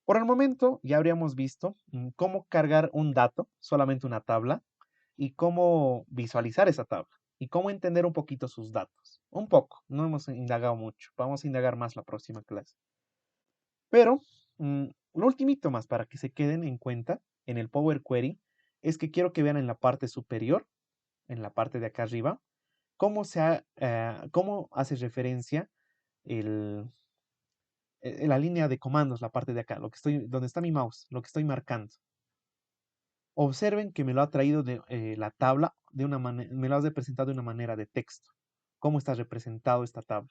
Por el momento ya habríamos visto cómo cargar un dato, solamente una tabla, y cómo visualizar esa tabla y cómo entender un poquito sus datos. Un poco, no hemos indagado mucho, vamos a indagar más la próxima clase. Pero lo ultimito más para que se queden en cuenta en el Power Query es que quiero que vean en la parte superior, en la parte de acá arriba, cómo hace referencia el, la línea de comandos, la parte de acá, donde está mi mouse, lo que estoy marcando. Observen que me lo ha traído de la tabla me lo has representado de una manera de texto. ¿Cómo está representado esta tabla?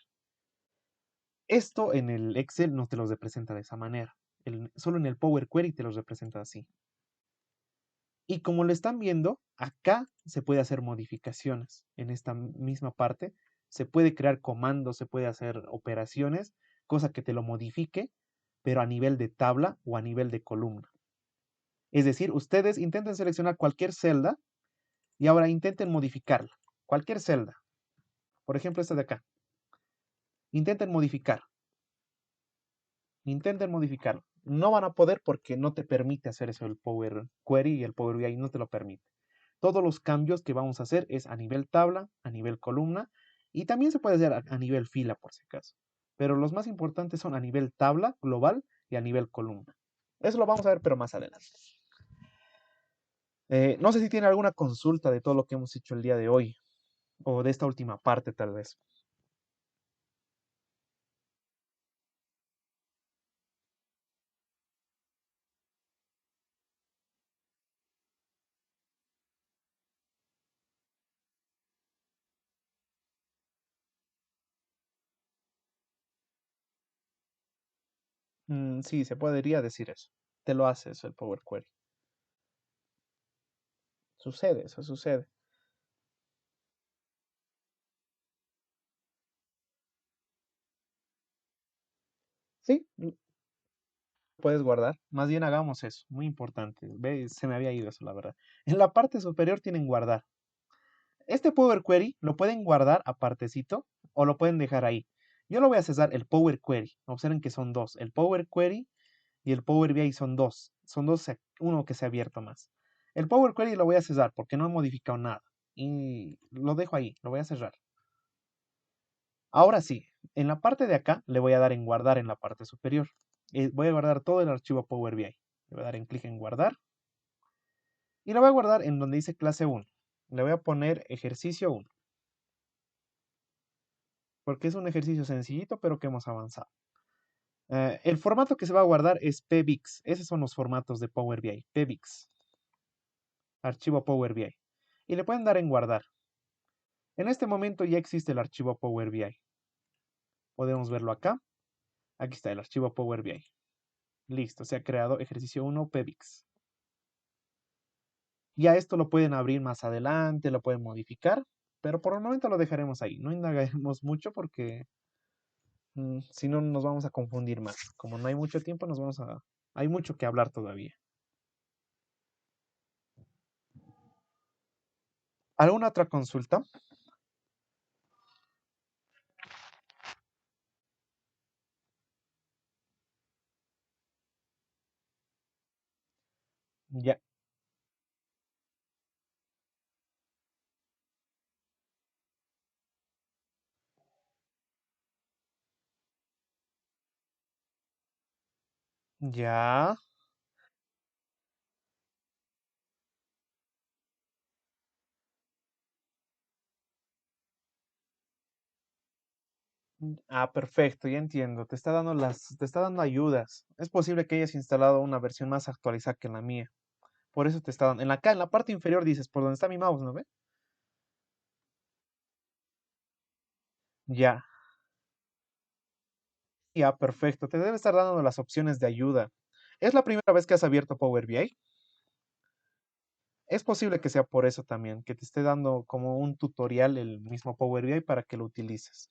Esto en el Excel no te lo representa de esa manera. Solo en el Power Query te los representa así. Y como lo están viendo, acá se puede hacer modificaciones. En esta misma parte se puede crear comandos, se puede hacer operaciones, cosa que te lo modifique, pero a nivel de tabla o a nivel de columna. Es decir, ustedes intenten seleccionar cualquier celda y ahora intenten modificarla. Cualquier celda. Por ejemplo, esta de acá. Intenten modificar. Intenten modificarlo. No van a poder porque no te permite hacer eso el Power Query y el Power BI no te lo permite. Todos los cambios que vamos a hacer es a nivel tabla, a nivel columna y también se puede hacer a nivel fila por si acaso. Pero los más importantes son a nivel tabla global y a nivel columna. Eso lo vamos a ver pero más adelante. No sé si tiene alguna consulta de todo lo que hemos hecho el día de hoy o de esta última parte tal vez. Sí, se podría decir eso. Te lo hace eso el Power Query. Sucede, eso sucede. Sí, puedes guardar. Más bien hagamos eso. Muy importante. Ve, se me había ido eso, la verdad. En la parte superior tienen guardar. Este Power Query lo pueden guardar apartecito o lo pueden dejar ahí. Yo lo voy a cesar el Power Query. Observen que son dos. El Power Query y el Power BI son dos. Son dos, uno que se ha abierto más. El Power Query lo voy a cesar porque no he modificado nada. Y lo dejo ahí, lo voy a cerrar. Ahora sí, en la parte de acá le voy a dar en guardar en la parte superior. Voy a guardar todo el archivo Power BI. Le voy a dar en clic en guardar. Y lo voy a guardar en donde dice clase 1. Le voy a poner ejercicio 1. Porque es un ejercicio sencillito, pero que hemos avanzado. El formato que se va a guardar es PBIX. Esos son los formatos de Power BI. PBIX, archivo Power BI. Y le pueden dar en guardar. En este momento ya existe el archivo Power BI. Podemos verlo acá. Aquí está el archivo Power BI. Listo, se ha creado ejercicio 1 PBIX. Ya esto lo pueden abrir más adelante, lo pueden modificar, pero por el momento lo dejaremos ahí. No indagaremos mucho porque si no nos vamos a confundir más. Como no hay mucho tiempo, hay mucho que hablar todavía. ¿Alguna otra consulta? Ya, ya. Ah, perfecto, ya entiendo. Te está dando ayudas. Es posible que hayas instalado una versión más actualizada que la mía. Por eso te está dando. Acá, en la parte inferior dices, por donde está mi mouse, ¿no ve? Ya, ya, perfecto. Te debe estar dando las opciones de ayuda. ¿Es la primera vez que has abierto Power BI? Es posible que sea por eso también, que te esté dando como un tutorial el mismo Power BI para que lo utilices.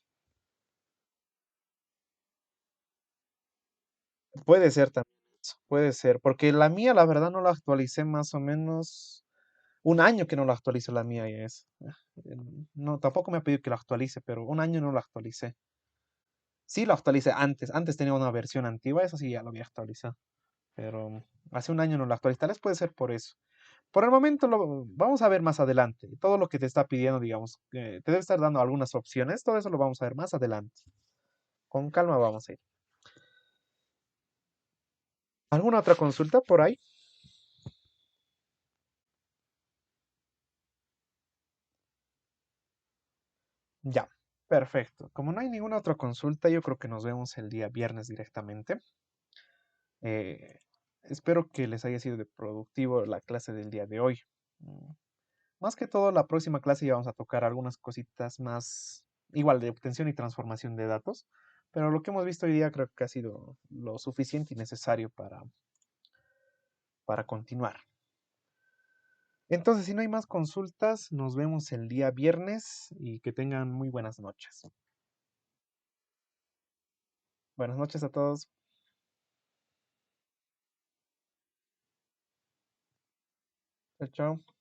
Puede ser también eso, puede ser, porque la mía, la verdad, no la actualicé más o menos un año que no la actualizo la mía ya es. No, tampoco me ha pedido que la actualice, pero un año no la actualicé. Sí la actualicé antes tenía una versión antigua, eso sí ya lo había actualizado, pero hace un año no la actualicé, tal vez puede ser por eso. Por el momento lo vamos a ver más adelante. Todo lo que te está pidiendo, digamos, te debe estar dando algunas opciones, todo eso lo vamos a ver más adelante. Con calma vamos a ir. ¿Alguna otra consulta por ahí? Ya, perfecto. Como no hay ninguna otra consulta, yo creo que nos vemos el día viernes directamente. Eh, Espero que les haya sido de productivo la clase del día de hoy. Mm, Más que todo, la próxima clase ya vamos a tocar algunas cositas más, igual de obtención y transformación de datos, pero lo que hemos visto hoy día creo que ha sido lo suficiente y necesario para continuar. Entonces, si no hay más consultas, nos vemos el día viernes y que tengan muy buenas noches. Buenas noches a todos. Chao, chao.